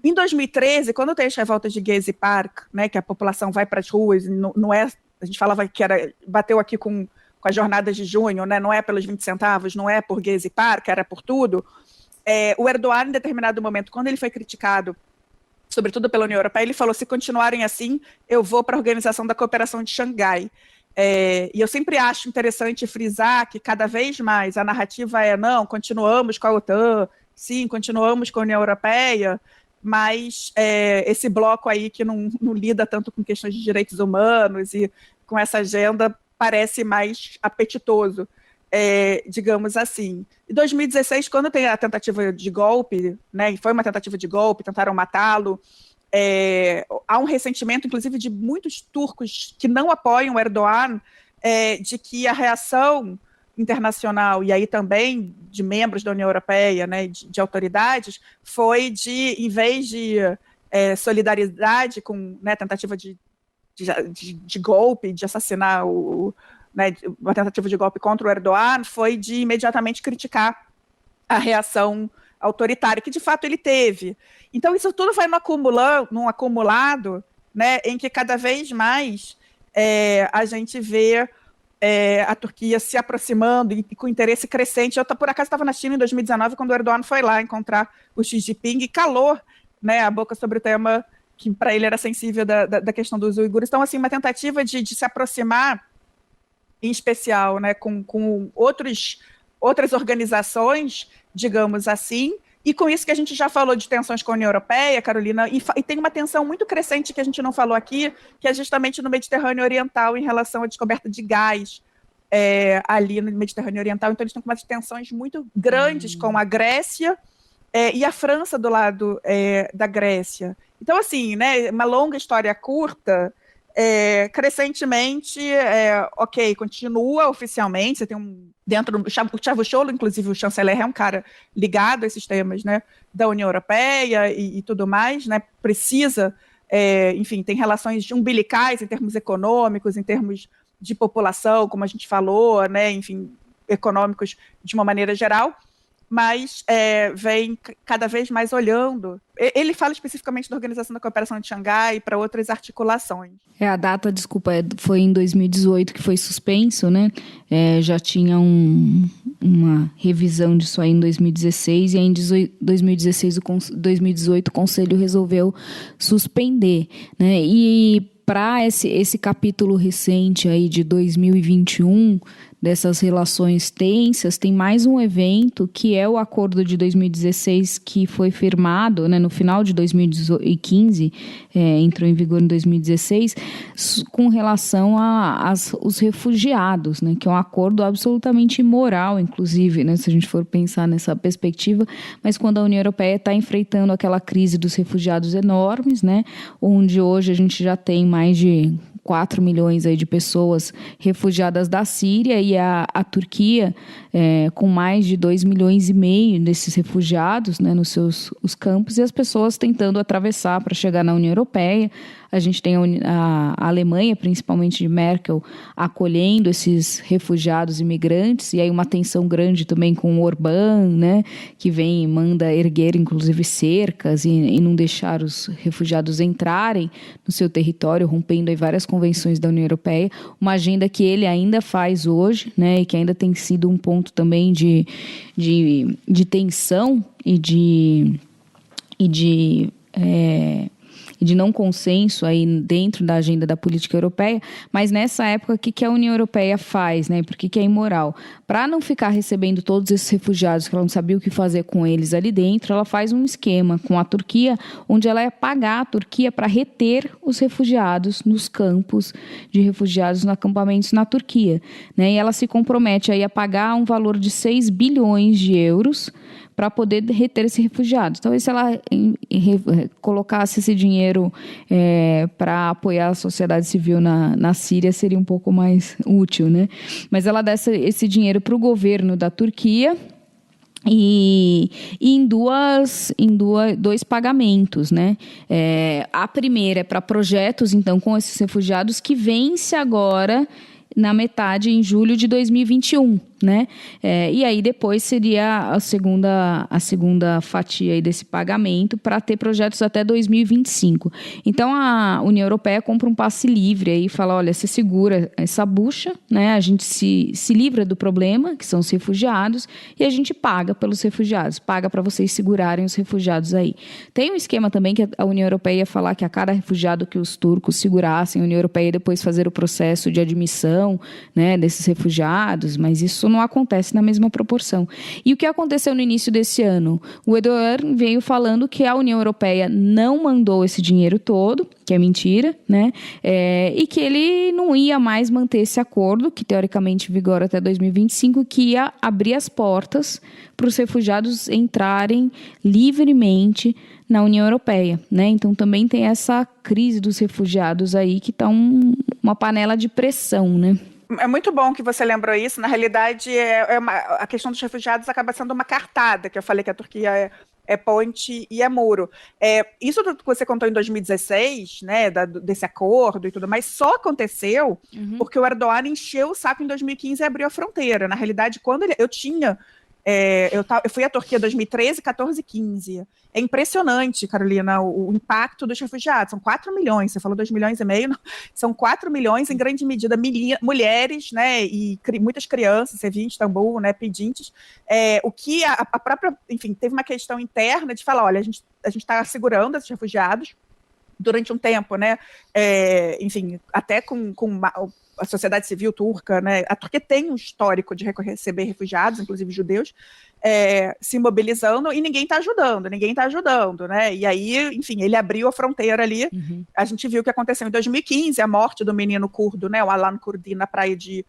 Em 2013, quando tem as revoltas de Gezi Park, né, que a população vai para as ruas, não é, a gente falava que bateu aqui com as jornadas de junho, né, não é pelos 20 centavos, não é por Gezi Park, era por tudo. O Erdogan, em determinado momento, quando ele foi criticado, sobretudo pela União Europeia, ele falou, se continuarem assim, eu vou para a Organização da Cooperação de Xangai. E eu sempre acho interessante frisar que cada vez mais a narrativa não, continuamos com a OTAN, sim, continuamos com a União Europeia, mas esse bloco aí que não lida tanto com questões de direitos humanos e com essa agenda parece mais apetitoso, digamos assim. Em 2016, quando tem a tentativa de golpe, né, foi uma tentativa de golpe, tentaram matá-lo, há um ressentimento, inclusive, de muitos turcos que não apoiam o Erdogan, de que a reação internacional, e aí também de membros da União Europeia, né, de autoridades, foi de, em vez de solidariedade com, né, tentativa de golpe, de assassinar né, uma tentativa de golpe contra o Erdogan, foi de imediatamente criticar a reação autoritária, que de fato ele teve. Então isso tudo vai num acumulado, né, em que cada vez mais a gente vê a Turquia se aproximando e com interesse crescente. Eu, por acaso, estava na China em 2019, quando o Erdogan foi lá encontrar o Xi Jinping e calou, né, a boca sobre o tema que para ele era sensível da questão dos uigures. Então, assim, uma tentativa de se aproximar, em especial, né, com outras organizações, digamos assim, e com isso que a gente já falou de tensões com a União Europeia, Carolina, e tem uma tensão muito crescente que a gente não falou aqui, que é justamente no Mediterrâneo Oriental em relação à descoberta de gás ali no Mediterrâneo Oriental. Então eles estão com umas tensões muito grandes com a Grécia e a França do lado da Grécia. Então, assim, né, uma longa história curta, crescentemente, ok, continua oficialmente, você tem dentro do o Çavuşoğlu, inclusive o chanceler, é um cara ligado a esses temas, né, da União Europeia e tudo mais, né, precisa, enfim, tem relações umbilicais em termos econômicos, em termos de população, como a gente falou, né, enfim, econômicos de uma maneira geral, mas vem cada vez mais olhando. Ele fala especificamente da Organização da Cooperação de Xangai para outras articulações. A data, desculpa, foi em 2018 que foi suspenso, né? Já tinha uma revisão disso aí em 2016, e aí em 2018 o Conselho resolveu suspender, né? E para esse capítulo recente aí de 2021, dessas relações tensas, tem mais um evento que é o acordo de 2016 que foi firmado, né, no final de 2015, entrou em vigor em 2016, com relação aos refugiados, né, que é um acordo absolutamente imoral, inclusive, né, se a gente for pensar nessa perspectiva, mas quando a União Europeia está enfrentando aquela crise dos refugiados enormes, né, onde hoje a gente já tem mais de 4 milhões aí de pessoas refugiadas da Síria, e a Turquia com mais de 2,5 milhões desses refugiados, né, nos seus os campos, e as pessoas tentando atravessar para chegar na União Europeia. A gente tem a Alemanha, principalmente de Merkel, acolhendo esses refugiados imigrantes, e aí uma tensão grande também com o Orbán, né, que manda erguer, inclusive, cercas e não deixar os refugiados entrarem no seu território, rompendo aí várias convenções da União Europeia, uma agenda que ele ainda faz hoje, né, e que ainda tem sido um ponto também de tensão e de e de não consenso aí dentro da agenda da política europeia, mas nessa época, o que a União Europeia faz, né? Por que é imoral? Para não ficar recebendo todos esses refugiados que ela não sabia o que fazer com eles ali dentro, ela faz um esquema com a Turquia, onde ela ia pagar a Turquia para reter os refugiados nos campos de refugiados, nos acampamentos na Turquia, né? E ela se compromete aí a pagar um valor de 6 bilhões de euros para poder reter esses refugiados. Talvez se ela colocasse esse dinheiro para apoiar a sociedade civil na Síria, seria um pouco mais útil, né? Mas ela dá esse dinheiro para o governo da Turquia e em dois pagamentos, né? A primeira é para projetos, então, com esses refugiados, que vence agora na metade, em julho de 2021, né? E aí depois seria a segunda fatia aí desse pagamento para ter projetos até 2025. Então a União Europeia compra um passe livre aí e fala, olha, você segura essa bucha, né? A gente se livra do problema, que são os refugiados, e a gente paga pelos refugiados, paga para vocês segurarem os refugiados aí. Tem um esquema também que a União Europeia ia falar que a cada refugiado que os turcos segurassem, a União Europeia ia depois fazer o processo de admissão, né, desses refugiados, mas isso não acontece na mesma proporção. E o que aconteceu no início desse ano? O Erdogan veio falando que a União Europeia não mandou esse dinheiro todo, que é mentira, né? E que ele não ia mais manter esse acordo, que teoricamente vigora até 2025, que ia abrir as portas para os refugiados entrarem livremente na União Europeia, né? Então também tem essa crise dos refugiados aí que está uma panela de pressão, né? É muito bom que você lembrou isso. Na realidade, a questão dos refugiados acaba sendo uma cartada, que eu falei que a Turquia é ponte e é muro. Isso que você contou em 2016, né, desse acordo e tudo mais, só aconteceu porque o Erdogan encheu o saco em 2015 e abriu a fronteira. Na realidade, quando eu fui à Turquia em 2013, 14 e 15. É impressionante, Carolina, o impacto dos refugiados. São 4 milhões, você falou 2 milhões e meio, não? São 4 milhões, em grande medida, mulheres, né, e muitas crianças, você viu em Istambul, né, pedintes. O que a própria, enfim, teve uma questão interna de falar, olha, a gente está segurando esses refugiados durante um tempo, né, enfim, até com a sociedade civil turca, né? A Turquia tem um histórico de receber refugiados, inclusive judeus, se mobilizando, e ninguém está ajudando, né? E aí, enfim, ele abriu a fronteira ali. A gente viu o que aconteceu em 2015, a morte do menino curdo, né? O Alan Kurdi, na praia de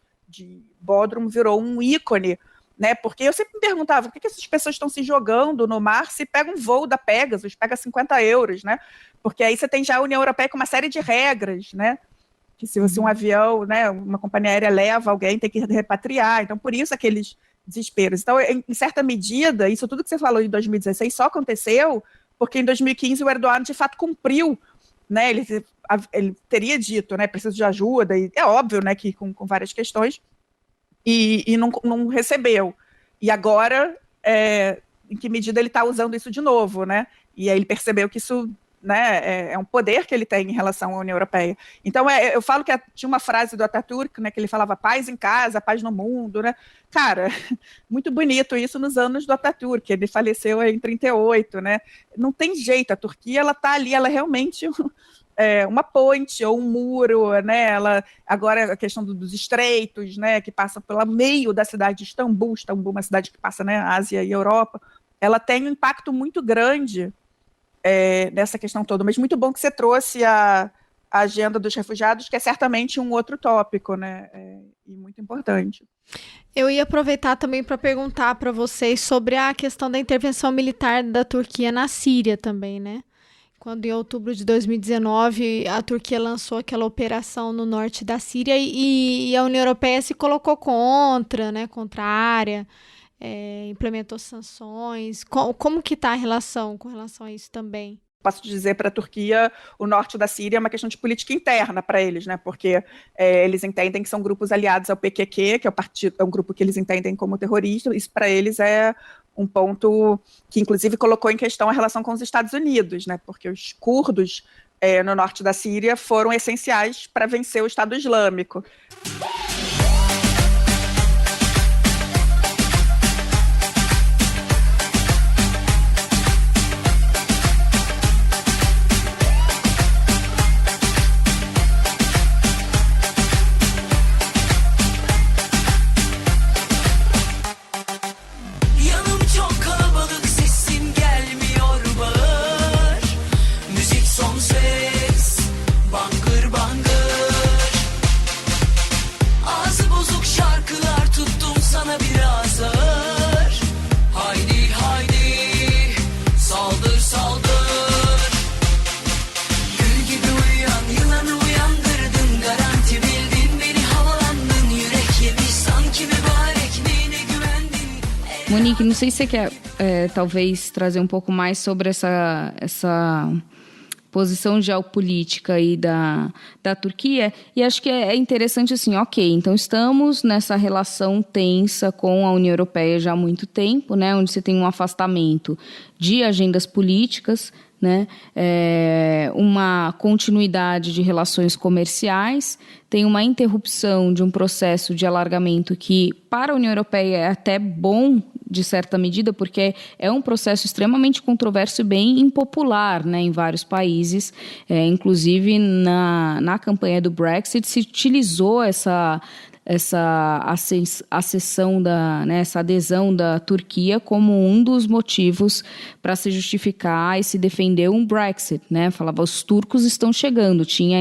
Bodrum, virou um ícone, né? Porque eu sempre me perguntava, por que essas pessoas estão se jogando no mar se pega um voo da Pegasus, pega 50 euros, né? Porque aí você tem já a União Europeia com uma série de regras, né? Que se um avião, né, uma companhia aérea leva alguém, tem que repatriar. Então, por isso aqueles desesperos. Então, em certa medida, isso tudo que você falou em 2016 só aconteceu porque em 2015 o Erdogan, de fato, cumpriu, né, ele teria dito, né, preciso de ajuda, e é óbvio, né, que com várias questões, e não recebeu. E agora, em que medida ele está usando isso de novo, né? E aí ele percebeu que isso, né, é um poder que ele tem em relação à União Europeia. Então, eu falo que tinha uma frase do Atatürk, né, que ele falava paz em casa, paz no mundo, né? Cara, muito bonito isso nos anos do Atatürk, ele faleceu em 38, né? Não tem jeito, a Turquia, ela tá ali, ela é realmente uma ponte ou um muro, né? Agora a questão dos estreitos, né, que passa pelo meio da cidade de Istambul, uma cidade que passa, né, Ásia e Europa, ela tem um impacto muito grande nessa questão toda, mas muito bom que você trouxe a agenda dos refugiados, que é certamente um outro tópico, né, e muito importante. Eu ia aproveitar também para perguntar para vocês sobre a questão da intervenção militar da Turquia na Síria também, né? Quando em outubro de 2019 a Turquia lançou aquela operação no norte da Síria e a União Europeia se colocou contra, né, contrária, implementou sanções. Como que está a relação com relação a isso também? Posso dizer para a Turquia, o norte da Síria é uma questão de política interna para eles, né? Porque eles entendem que são grupos aliados ao PKK, que é um grupo que eles entendem como terrorista. Isso para eles é um ponto que, inclusive, colocou em questão a relação com os Estados Unidos, né? Porque os curdos no norte da Síria foram essenciais para vencer o Estado Islâmico. Monique, não sei se você quer talvez trazer um pouco mais sobre essa posição geopolítica aí da Turquia, e acho que é interessante assim, ok, então estamos nessa relação tensa com a União Europeia já há muito tempo, né, onde você tem um afastamento de agendas políticas, né, uma continuidade de relações comerciais, tem uma interrupção de um processo de alargamento que para a União Europeia é até bom de certa medida, porque é um processo extremamente controverso e bem impopular, né, em vários países. Inclusive, na campanha do Brexit, se utilizou essa acessão essa adesão da Turquia como um dos motivos para se justificar e se defender um Brexit, né? Falava, os turcos estão chegando, tinha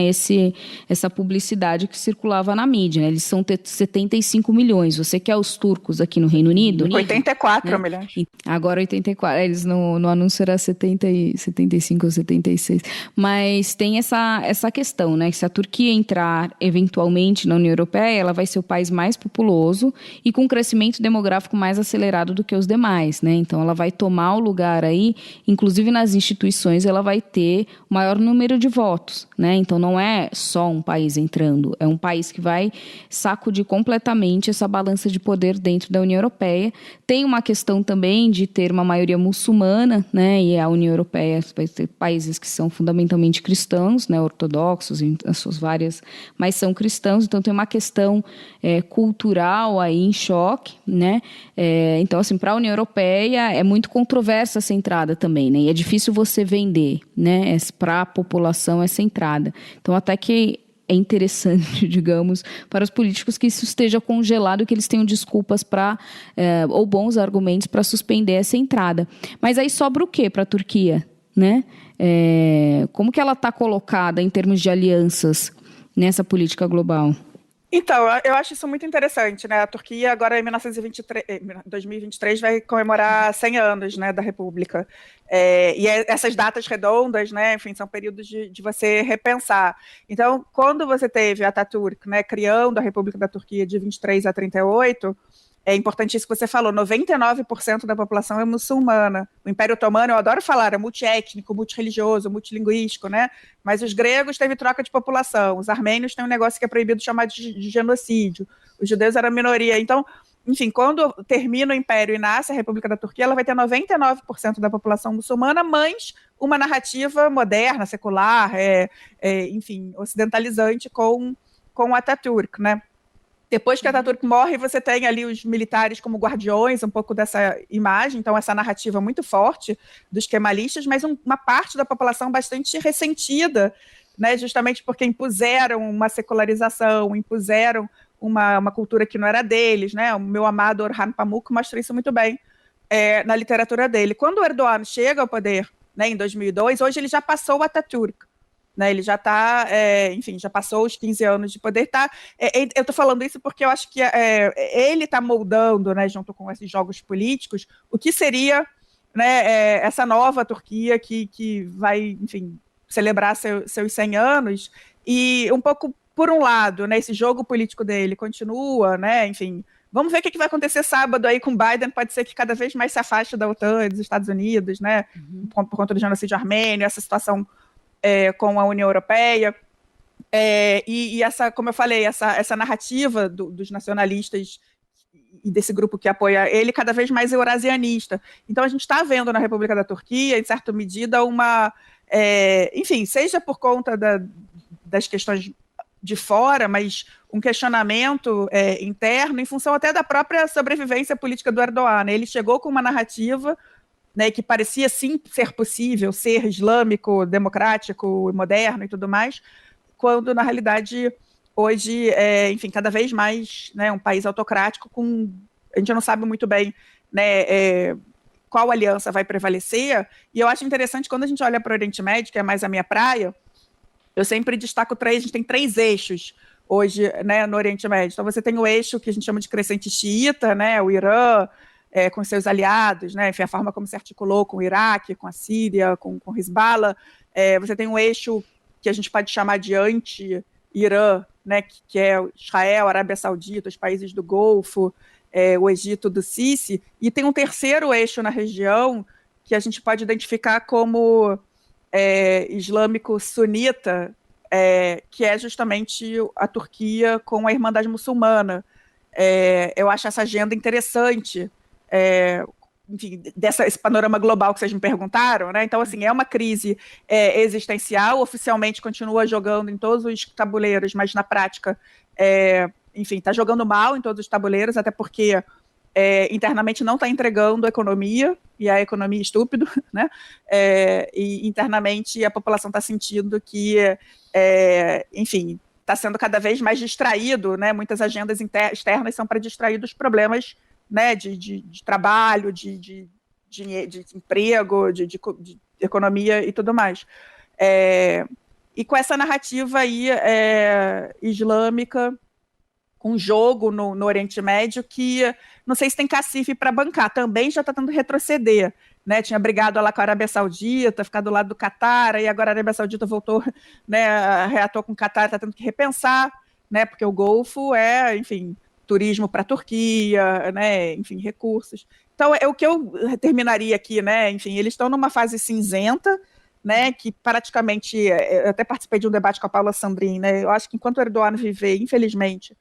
essa publicidade que circulava na mídia, né? Eles são 75 milhões, você quer os turcos aqui no Reino Unido? 84 milhões. Agora 84, eles no anúncio era 75 ou 76, mas tem essa questão, né? Que se a Turquia entrar eventualmente na União Europeia, ela vai ser o país mais populoso e com um crescimento demográfico mais acelerado do que os demais, né? Então ela vai tomar o lugar aí, inclusive nas instituições ela vai ter o maior número de votos, né? Então não é só um país entrando, é um país que vai sacudir completamente essa balança de poder dentro da União Europeia. Tem uma questão também de ter uma maioria muçulmana, né? E a União Europeia vai ter países que são fundamentalmente cristãos, né? Ortodoxos em as suas várias, mas são cristãos, então tem uma questão cultural aí em choque, né? Então, assim, para a União Europeia é muito controversa essa entrada também, né? E é difícil você vender, né? Para a população essa entrada. Então, até que é interessante, digamos, para os políticos que isso esteja congelado, que eles tenham desculpas ou bons argumentos para suspender essa entrada. Mas aí sobra o quê para a Turquia, né? Como que ela está colocada em termos de alianças nessa política global? Então, eu acho isso muito interessante, né? A Turquia agora em 2023 vai comemorar 100 anos, né, da República. E essas datas redondas, né, enfim, são períodos de você repensar. Então, quando você teve a Atatürk, né, criando a República da Turquia de 23 a 38, é importante isso que você falou, 99% da população é muçulmana. O Império Otomano, eu adoro falar, é multiétnico, multireligioso, multilinguístico, né? Mas os gregos teve troca de população, os armênios têm um negócio que é proibido chamar de genocídio, os judeus eram minoria. Então, enfim, quando termina o Império e nasce a República da Turquia, ela vai ter 99% da população muçulmana, mas uma narrativa moderna, secular, enfim, ocidentalizante com o Atatürk, né? Depois que Atatürk morre, você tem ali os militares como guardiões, um pouco dessa imagem, então essa narrativa muito forte dos kemalistas, mas uma parte da população bastante ressentida, né, justamente porque impuseram uma secularização, impuseram uma cultura que não era deles, né? O meu amado Orhan Pamuk mostra isso muito bem na literatura dele. Quando o Erdogan chega ao poder, né, em 2002, hoje ele já passou o Atatürk. Né, ele já está, enfim, já passou os 15 anos de poder. Eu estou falando isso porque eu acho que ele está moldando, né, junto com esses jogos políticos, o que seria, né, essa nova Turquia que vai, enfim, celebrar seus 100 anos. E um pouco, por um lado, né, esse jogo político dele continua, né, enfim, vamos ver o que vai acontecer sábado aí com Biden, pode ser que cada vez mais se afaste da OTAN e dos Estados Unidos, né, por conta do genocídio armênio, essa situação com a União Europeia, e essa, como eu falei, essa narrativa dos nacionalistas e desse grupo que apoia ele cada vez mais eurasianista. Então a gente está vendo na República da Turquia, em certa medida, enfim, seja por conta das questões de fora, mas um questionamento interno em função até da própria sobrevivência política do Erdogan, né? Ele chegou com uma narrativa, né, que parecia sim ser possível, ser islâmico, democrático, moderno e tudo mais, quando na realidade hoje enfim, cada vez mais, né, um país autocrático a gente não sabe muito bem, né, qual aliança vai prevalecer. E eu acho interessante quando a gente olha para o Oriente Médio, que é mais a minha praia, eu sempre destaco a gente tem 3 eixos hoje, né, no Oriente Médio. Então você tem o eixo que a gente chama de crescente xiita, né, o Irã, com seus aliados, né, enfim, a forma como se articulou com o Iraque, com a Síria, com o Hezbollah. Você tem um eixo que a gente pode chamar de anti-Irã, né, que é Israel, Arábia Saudita, os países do Golfo, o Egito do Sisi, e tem um terceiro eixo na região que a gente pode identificar como islâmico sunita, que é justamente a Turquia com a Irmandade Muçulmana. Eu acho essa agenda interessante, enfim, esse panorama global que vocês me perguntaram, né? Então, assim, é uma crise existencial, oficialmente continua jogando em todos os tabuleiros, mas na prática, enfim, está jogando mal em todos os tabuleiros, até porque internamente não está entregando a economia, e a economia é estúpido, né? E internamente a população está sentindo que, enfim, está sendo cada vez mais distraído, né? Muitas agendas externas são para distrair dos problemas, né, de trabalho, de emprego, de economia e tudo mais. E com essa narrativa aí islâmica, com jogo no Oriente Médio, que não sei se tem cacife para bancar, também já está tendo retroceder, né? Tinha brigado lá com a Arábia Saudita, ficado do lado do Catar, e agora a Arábia Saudita voltou, né, reatou com o Catar, está tendo que repensar, né, porque o Golfo enfim, turismo para a Turquia, né, enfim, recursos. Então, o que eu terminaria aqui, né, enfim, eles estão numa fase cinzenta, né, que praticamente, eu até participei de um debate com a Paula Sandrin, né, eu acho que enquanto o Erdogan viver, infelizmente,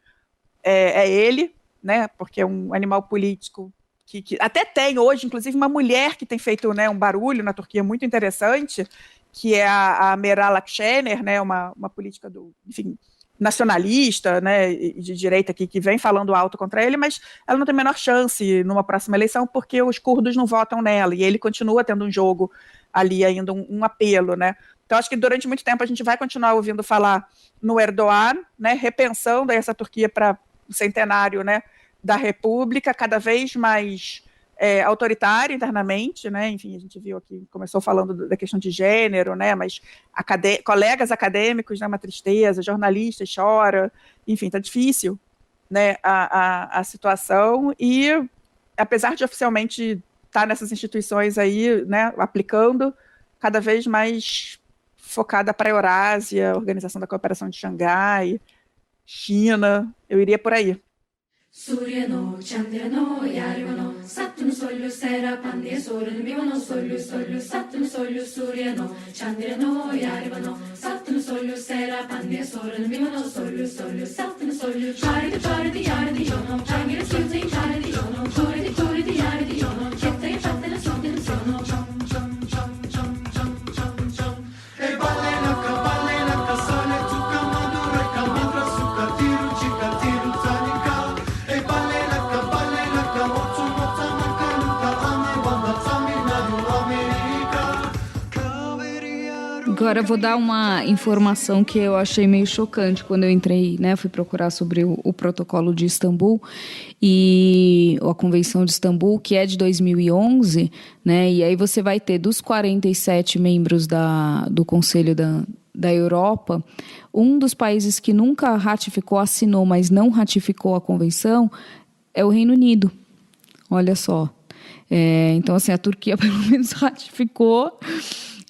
ele, né, porque é um animal político que até tem hoje, inclusive, uma mulher que tem feito, né, um barulho na Turquia muito interessante, que é a Meral Akşener, né, uma política enfim, nacionalista, né, de direita aqui, que vem falando alto contra ele, mas ela não tem a menor chance numa próxima eleição, porque os curdos não votam nela, e ele continua tendo um jogo ali, ainda um apelo, né. Então, acho que durante muito tempo a gente vai continuar ouvindo falar no Erdogan, né, repensando essa Turquia para o centenário, né, da República, cada vez mais autoritária internamente, né, enfim, a gente viu aqui, começou falando da questão de gênero, né, mas colegas acadêmicos, né, uma tristeza, jornalistas choram, enfim, está difícil, né, a situação, e apesar de oficialmente estar nessas instituições aí, né, aplicando, cada vez mais focada para a Eurásia, Organização da Cooperação de Xangai, China, eu iria por aí. Suryano, Chandrano, Yarivano, Satun Solyu, Sera Pandya, Sorun, Mivano, Solyu, Satun Solyu, Suryano, Chandrano, Yarivano, Satun Solyu, Sera Pandya, Sorun, Mivano, Solyu, Satun Solyu, Charity, Yono, Changir, Suzy, Charity, Yono, Chority, Yaridi, Yono, Chettaya, Chatana, Sotin, Sono, Agora eu vou dar uma informação que eu achei meio chocante quando eu entrei, né? Fui procurar sobre o protocolo de Istambul e a Convenção de Istambul, que é de 2011, né? E aí você vai ter dos 47 membros do Conselho da Europa, um dos países que nunca ratificou, assinou, mas não ratificou a Convenção é o Reino Unido. Olha só. Então, assim, a Turquia pelo menos ratificou,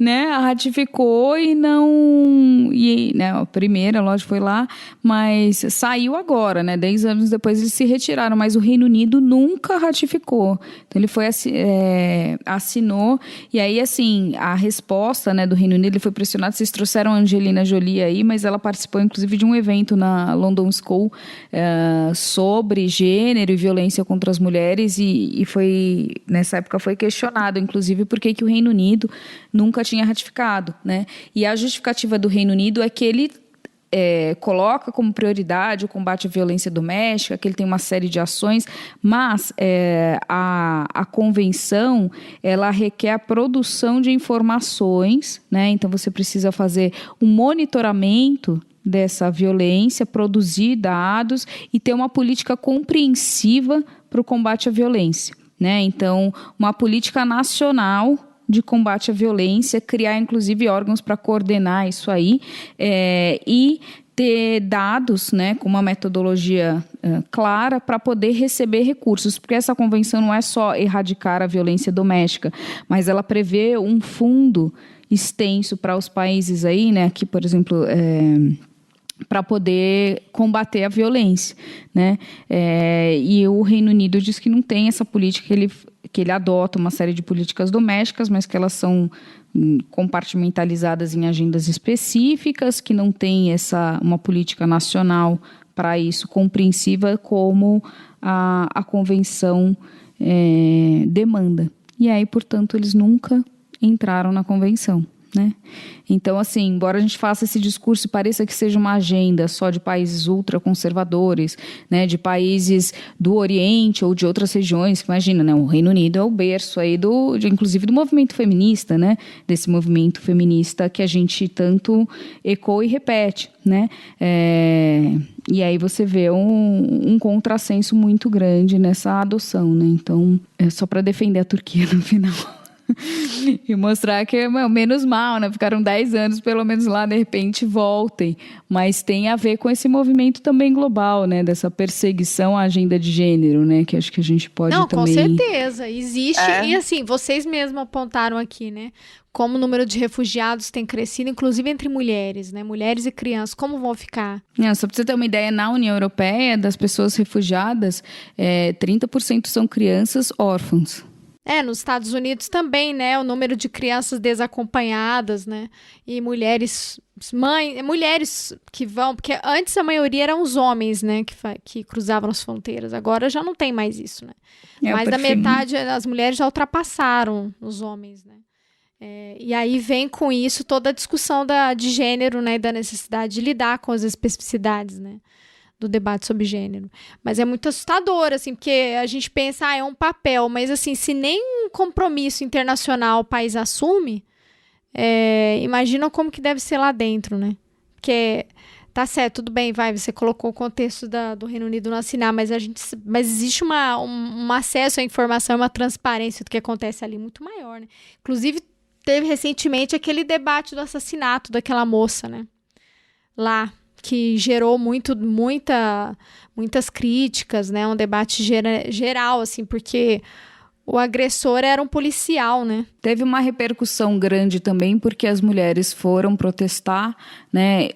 né, ratificou e não... né, a primeira, lógico, foi lá, mas saiu agora, né, 10 anos depois eles se retiraram, mas o Reino Unido nunca ratificou. Então, ele foi, assinou, e aí, assim, a resposta, né, do Reino Unido, ele foi pressionado, vocês trouxeram a Angelina Jolie aí, mas ela participou, inclusive, de um evento na London School sobre gênero e violência contra as mulheres, e foi, nessa época, foi questionado, inclusive, por que o Reino Unido nunca tinha ratificado, né? E a justificativa do Reino Unido é que ele coloca como prioridade o combate à violência doméstica, que ele tem uma série de ações, mas a convenção, ela requer a produção de informações, né? Então você precisa fazer um monitoramento dessa violência, produzir dados e ter uma política compreensiva para o combate à violência, né? Então, uma política nacional de combate à violência, criar, inclusive, órgãos para coordenar isso aí e ter dados, né, com uma metodologia clara para poder receber recursos, porque essa convenção não é só erradicar a violência doméstica, mas ela prevê um fundo extenso para os países aí, né, aqui, por exemplo, para poder combater a violência, né? E o Reino Unido diz que não tem essa política, que ele adota uma série de políticas domésticas, mas que elas são compartimentalizadas em agendas específicas, que não tem uma política nacional para isso compreensiva como a Convenção demanda. E aí, portanto, eles nunca entraram na Convenção, né? Então, assim, embora a gente faça esse discurso e pareça que seja uma agenda só de países ultraconservadores, né, de países do Oriente ou de outras regiões, imagina, né, o Reino Unido é o berço aí inclusive do movimento feminista, né, desse movimento feminista que a gente tanto ecoa e repete, né, e aí você vê um contrassenso muito grande nessa adoção, né, então é só para defender a Turquia no final. E mostrar que é menos mal, né? Ficaram 10 anos, pelo menos lá, de repente voltem. Mas tem a ver com esse movimento também global, né? Dessa perseguição à agenda de gênero, né? Que acho que a gente pode também... Não, com certeza, existe. E assim, vocês mesmos apontaram aqui, né? Como o número de refugiados tem crescido, inclusive entre mulheres, né? Mulheres e crianças, como vão ficar? Só para você ter uma ideia, na União Europeia, das pessoas refugiadas, 30% são crianças órfãs. Nos Estados Unidos também, né? O número de crianças desacompanhadas, né? E mulheres que vão... Porque antes a maioria eram os homens, né? Que cruzavam as fronteiras. Agora já não tem mais isso, né? Mais da metade das mulheres já ultrapassaram os homens, né? E aí vem com isso toda a discussão de gênero, né? E da necessidade de lidar com as especificidades, né? Do debate sobre gênero. Mas é muito assustador, assim, porque a gente pensa, é um papel, mas assim, se nem um compromisso internacional o país assume, imagina como que deve ser lá dentro, né? Porque, tá certo, tudo bem, você colocou o contexto do Reino Unido não assinar, mas existe um acesso à informação, uma transparência do que acontece ali muito maior, né? Inclusive, teve recentemente aquele debate do assassinato daquela moça, né? Lá, que gerou muitas críticas, né? Um debate geral, assim, porque o agressor era um policial, né? Teve uma repercussão grande também porque as mulheres foram protestar, né,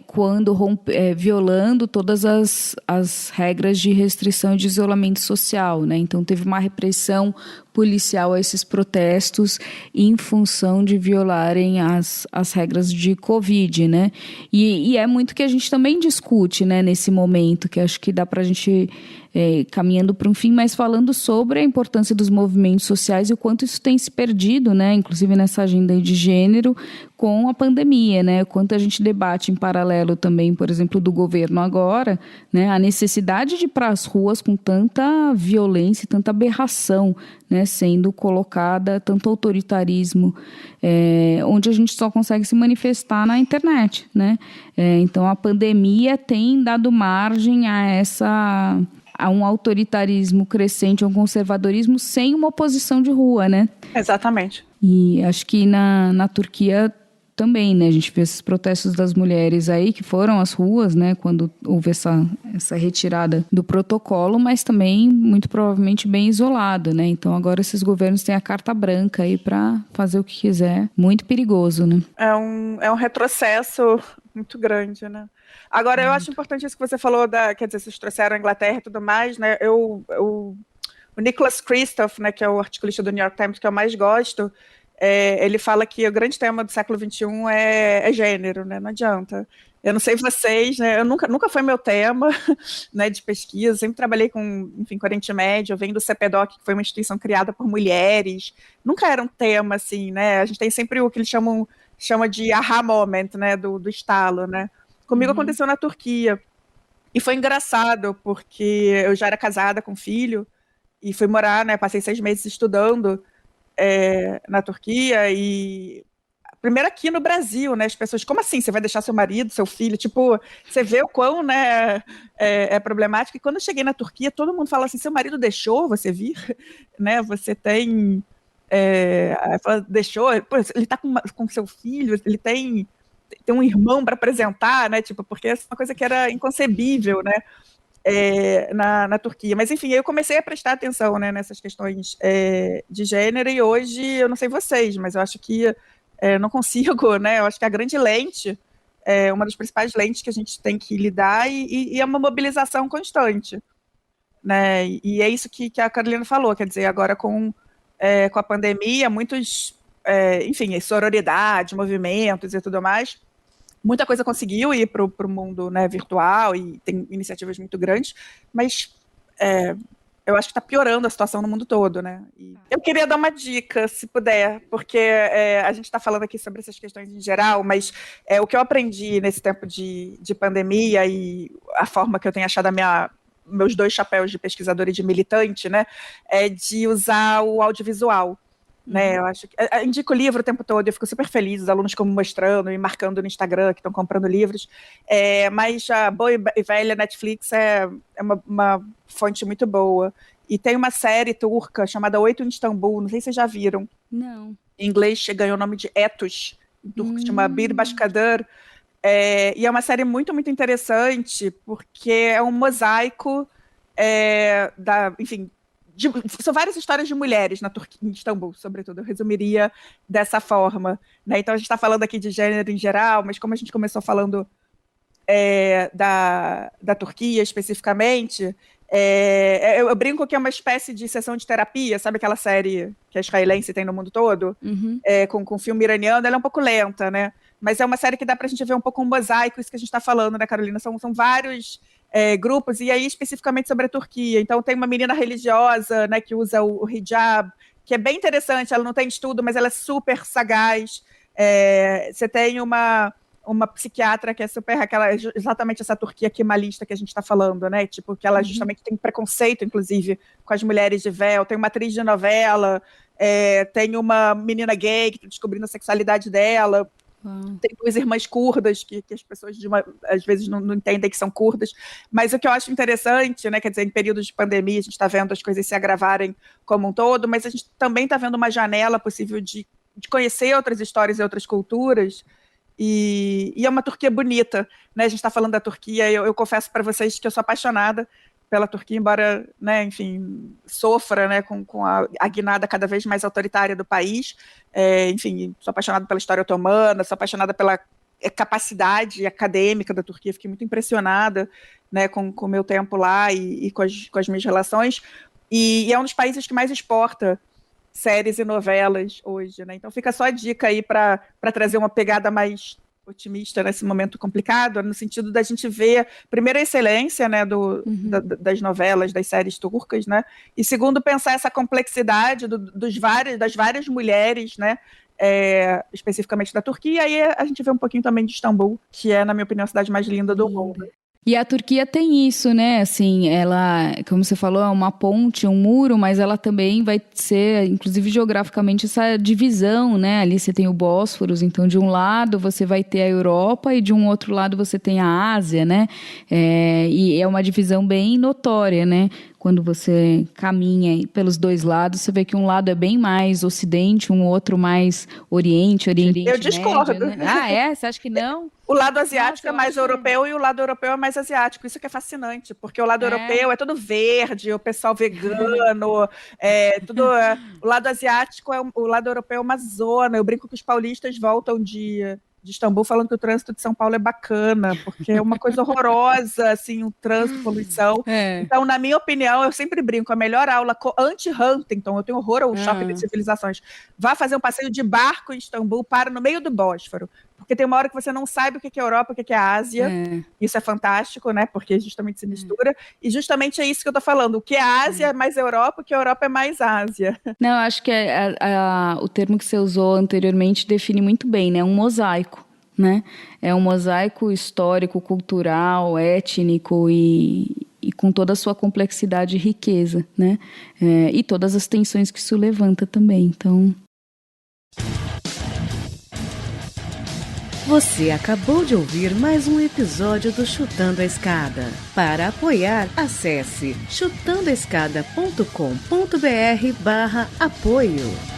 violando todas as regras de restrição e de isolamento social, né? Então teve uma repressão policial a esses protestos em função de violarem as regras de Covid, né? E é muito que a gente também discute, né, nesse momento, que acho que dá para a gente caminhando para um fim, mas falando sobre a importância dos movimentos sociais e o quanto isso tem se perdido, né, inclusive nessa agenda de gênero, com a pandemia, né, o quanto a gente debate em paralelo também, por exemplo, do governo agora, né, a necessidade de ir para as ruas com tanta violência, tanta aberração, né, sendo colocada, tanto autoritarismo, onde a gente só consegue se manifestar na internet, né, então a pandemia tem dado margem a um autoritarismo crescente, a um conservadorismo sem uma oposição de rua, né? Exatamente. E acho que na Turquia também, né? A gente vê esses protestos das mulheres aí que foram às ruas, né? Quando houve essa retirada do protocolo, mas também, muito provavelmente, bem isolado, né? Então, agora esses governos têm a carta branca aí para fazer o que quiser. Muito perigoso, né? É um retrocesso muito grande, né? Agora, eu acho importante isso que você falou, quer dizer, vocês trouxeram a Inglaterra e tudo mais, né? O Nicholas Kristof, né, que é o articulista do New York Times que eu mais gosto, ele fala que o grande tema do século XXI é gênero, né? Não adianta. Eu não sei vocês, né? Eu nunca foi meu tema, né, de pesquisa. Sempre trabalhei com Oriente Médio. Eu venho do CPDOC, que foi uma instituição criada por mulheres. Nunca era um tema, assim, né? A gente tem sempre o que eles chama de aha moment, né? Do estalo, né? Comigo aconteceu na Turquia. E foi engraçado, porque eu já era casada com filho e fui morar, né? Passei 6 meses estudando na Turquia e... Primeiro aqui no Brasil, né? As pessoas, como assim? Você vai deixar seu marido, seu filho? Tipo, você vê o quão, né, é problemático. E quando eu cheguei na Turquia, todo mundo fala assim, seu marido deixou você vir? Né? Você tem... deixou? Pô, ele tá com seu filho, ele tem um irmão para apresentar, né? Tipo, porque essa é uma coisa que era inconcebível, né? Na Turquia. Mas, enfim, eu comecei a prestar atenção, né, nessas questões de gênero e hoje, eu não sei vocês, mas eu acho que não consigo, né? Eu acho que a grande lente uma das principais lentes que a gente tem que lidar e é uma mobilização constante, né? E é isso que a Carolina falou, quer dizer, agora com a pandemia, muitos, enfim, sororidade, movimentos e tudo mais, muita coisa conseguiu ir para o mundo, né, virtual e tem iniciativas muito grandes, mas eu acho que está piorando a situação no mundo todo, né? E eu queria dar uma dica, se puder, porque a gente está falando aqui sobre essas questões em geral, mas o que eu aprendi nesse tempo de pandemia e a forma que eu tenho achado meus 2 chapéus de pesquisador e de militante, né, é de usar o audiovisual. Né, eu acho que eu indico o livro o tempo todo, eu fico super feliz, os alunos como mostrando e marcando no Instagram que estão comprando livros, mas a boa e velha Netflix é uma fonte muito boa, e tem uma série turca chamada 8 em Istambul, não sei se vocês já viram. Não. Em inglês ganhou o nome de Etos, em turco se chama Bir Başkadır, e é uma série muito, muito interessante, porque é um mosaico enfim, são várias histórias de mulheres na Turquia, em Istambul, sobretudo, eu resumiria dessa forma, né? Então a gente está falando aqui de gênero em geral, mas como a gente começou falando da Turquia especificamente, eu brinco que é uma espécie de sessão de terapia, sabe aquela série que a israelense tem no mundo todo? Com filme iraniano, ela é um pouco lenta, né? Mas é uma série que dá pra gente ver um pouco um mosaico, isso que a gente está falando, né, Carolina? São vários grupos, e aí especificamente sobre a Turquia. Então tem uma menina religiosa, né, que usa o hijab, que é bem interessante, ela não tem estudo, mas ela é super sagaz. Você tem uma psiquiatra que é super exatamente essa Turquia kemalista que a gente está falando, né? Tipo, que ela justamente tem preconceito, inclusive, com as mulheres de véu. Tem uma atriz de novela, tem uma menina gay que está descobrindo a sexualidade dela. Tem 2 irmãs curdas que as pessoas às vezes não entendem que são curdas, mas o que eu acho interessante, né, quer dizer, em períodos de pandemia a gente está vendo as coisas se agravarem como um todo, mas a gente também está vendo uma janela possível de conhecer outras histórias e outras culturas, e é uma Turquia bonita, né? A gente está falando da Turquia, eu confesso para vocês que eu sou apaixonada pela Turquia, embora, né, enfim, sofra, né, com a guinada cada vez mais autoritária do país. Enfim, sou apaixonada pela história otomana, sou apaixonada pela capacidade acadêmica da Turquia, fiquei muito impressionada, né, com o meu tempo lá e com as minhas relações, e é um dos países que mais exporta séries e novelas hoje, né? Então fica só a dica aí para trazer uma pegada mais otimista nesse momento complicado, no sentido da gente ver, primeiro, a excelência, né, das novelas, das séries turcas, né, e segundo, pensar essa complexidade das várias mulheres, né, especificamente da Turquia, e aí a gente vê um pouquinho também de Istambul, que é, na minha opinião, a cidade mais linda do mundo. E a Turquia tem isso, né? Assim, ela, como você falou, é uma ponte, um muro, mas ela também vai ser, inclusive geograficamente, essa divisão, né? Ali você tem o Bósforos, então de um lado você vai ter a Europa e de um outro lado você tem a Ásia, né? E é uma divisão bem notória, né? Quando você caminha pelos 2 lados, você vê que um lado é bem mais ocidente, um outro mais oriente Eu discordo. Médio, né? Você acha que não? O lado asiático é mais europeu e o lado europeu é mais asiático. Isso que é fascinante, porque o lado europeu é tudo verde, o pessoal vegano, o lado asiático, o lado europeu é uma zona. Eu brinco que os paulistas voltam de Istambul falando que o trânsito de São Paulo é bacana, porque é uma coisa horrorosa, assim, o trânsito, poluição. Então, na minha opinião, eu sempre brinco, a melhor aula anti-Huntington, eu tenho horror ao choque de civilizações, vá fazer um passeio de barco em Istambul, para no meio do Bósforo, porque tem uma hora que você não sabe o que é Europa, o que é Ásia, isso é fantástico, né, porque justamente se mistura, e justamente é isso que eu tô falando, o que é Ásia é mais Europa, o que é Europa é mais Ásia. Não, eu acho que o termo que você usou anteriormente define muito bem, né, um mosaico, né, é um mosaico histórico, cultural, étnico e com toda a sua complexidade e riqueza, né, e todas as tensões que isso levanta também, então... Você acabou de ouvir mais um episódio do Chutando a Escada. Para apoiar, acesse chutandoaescada.com.br/apoio.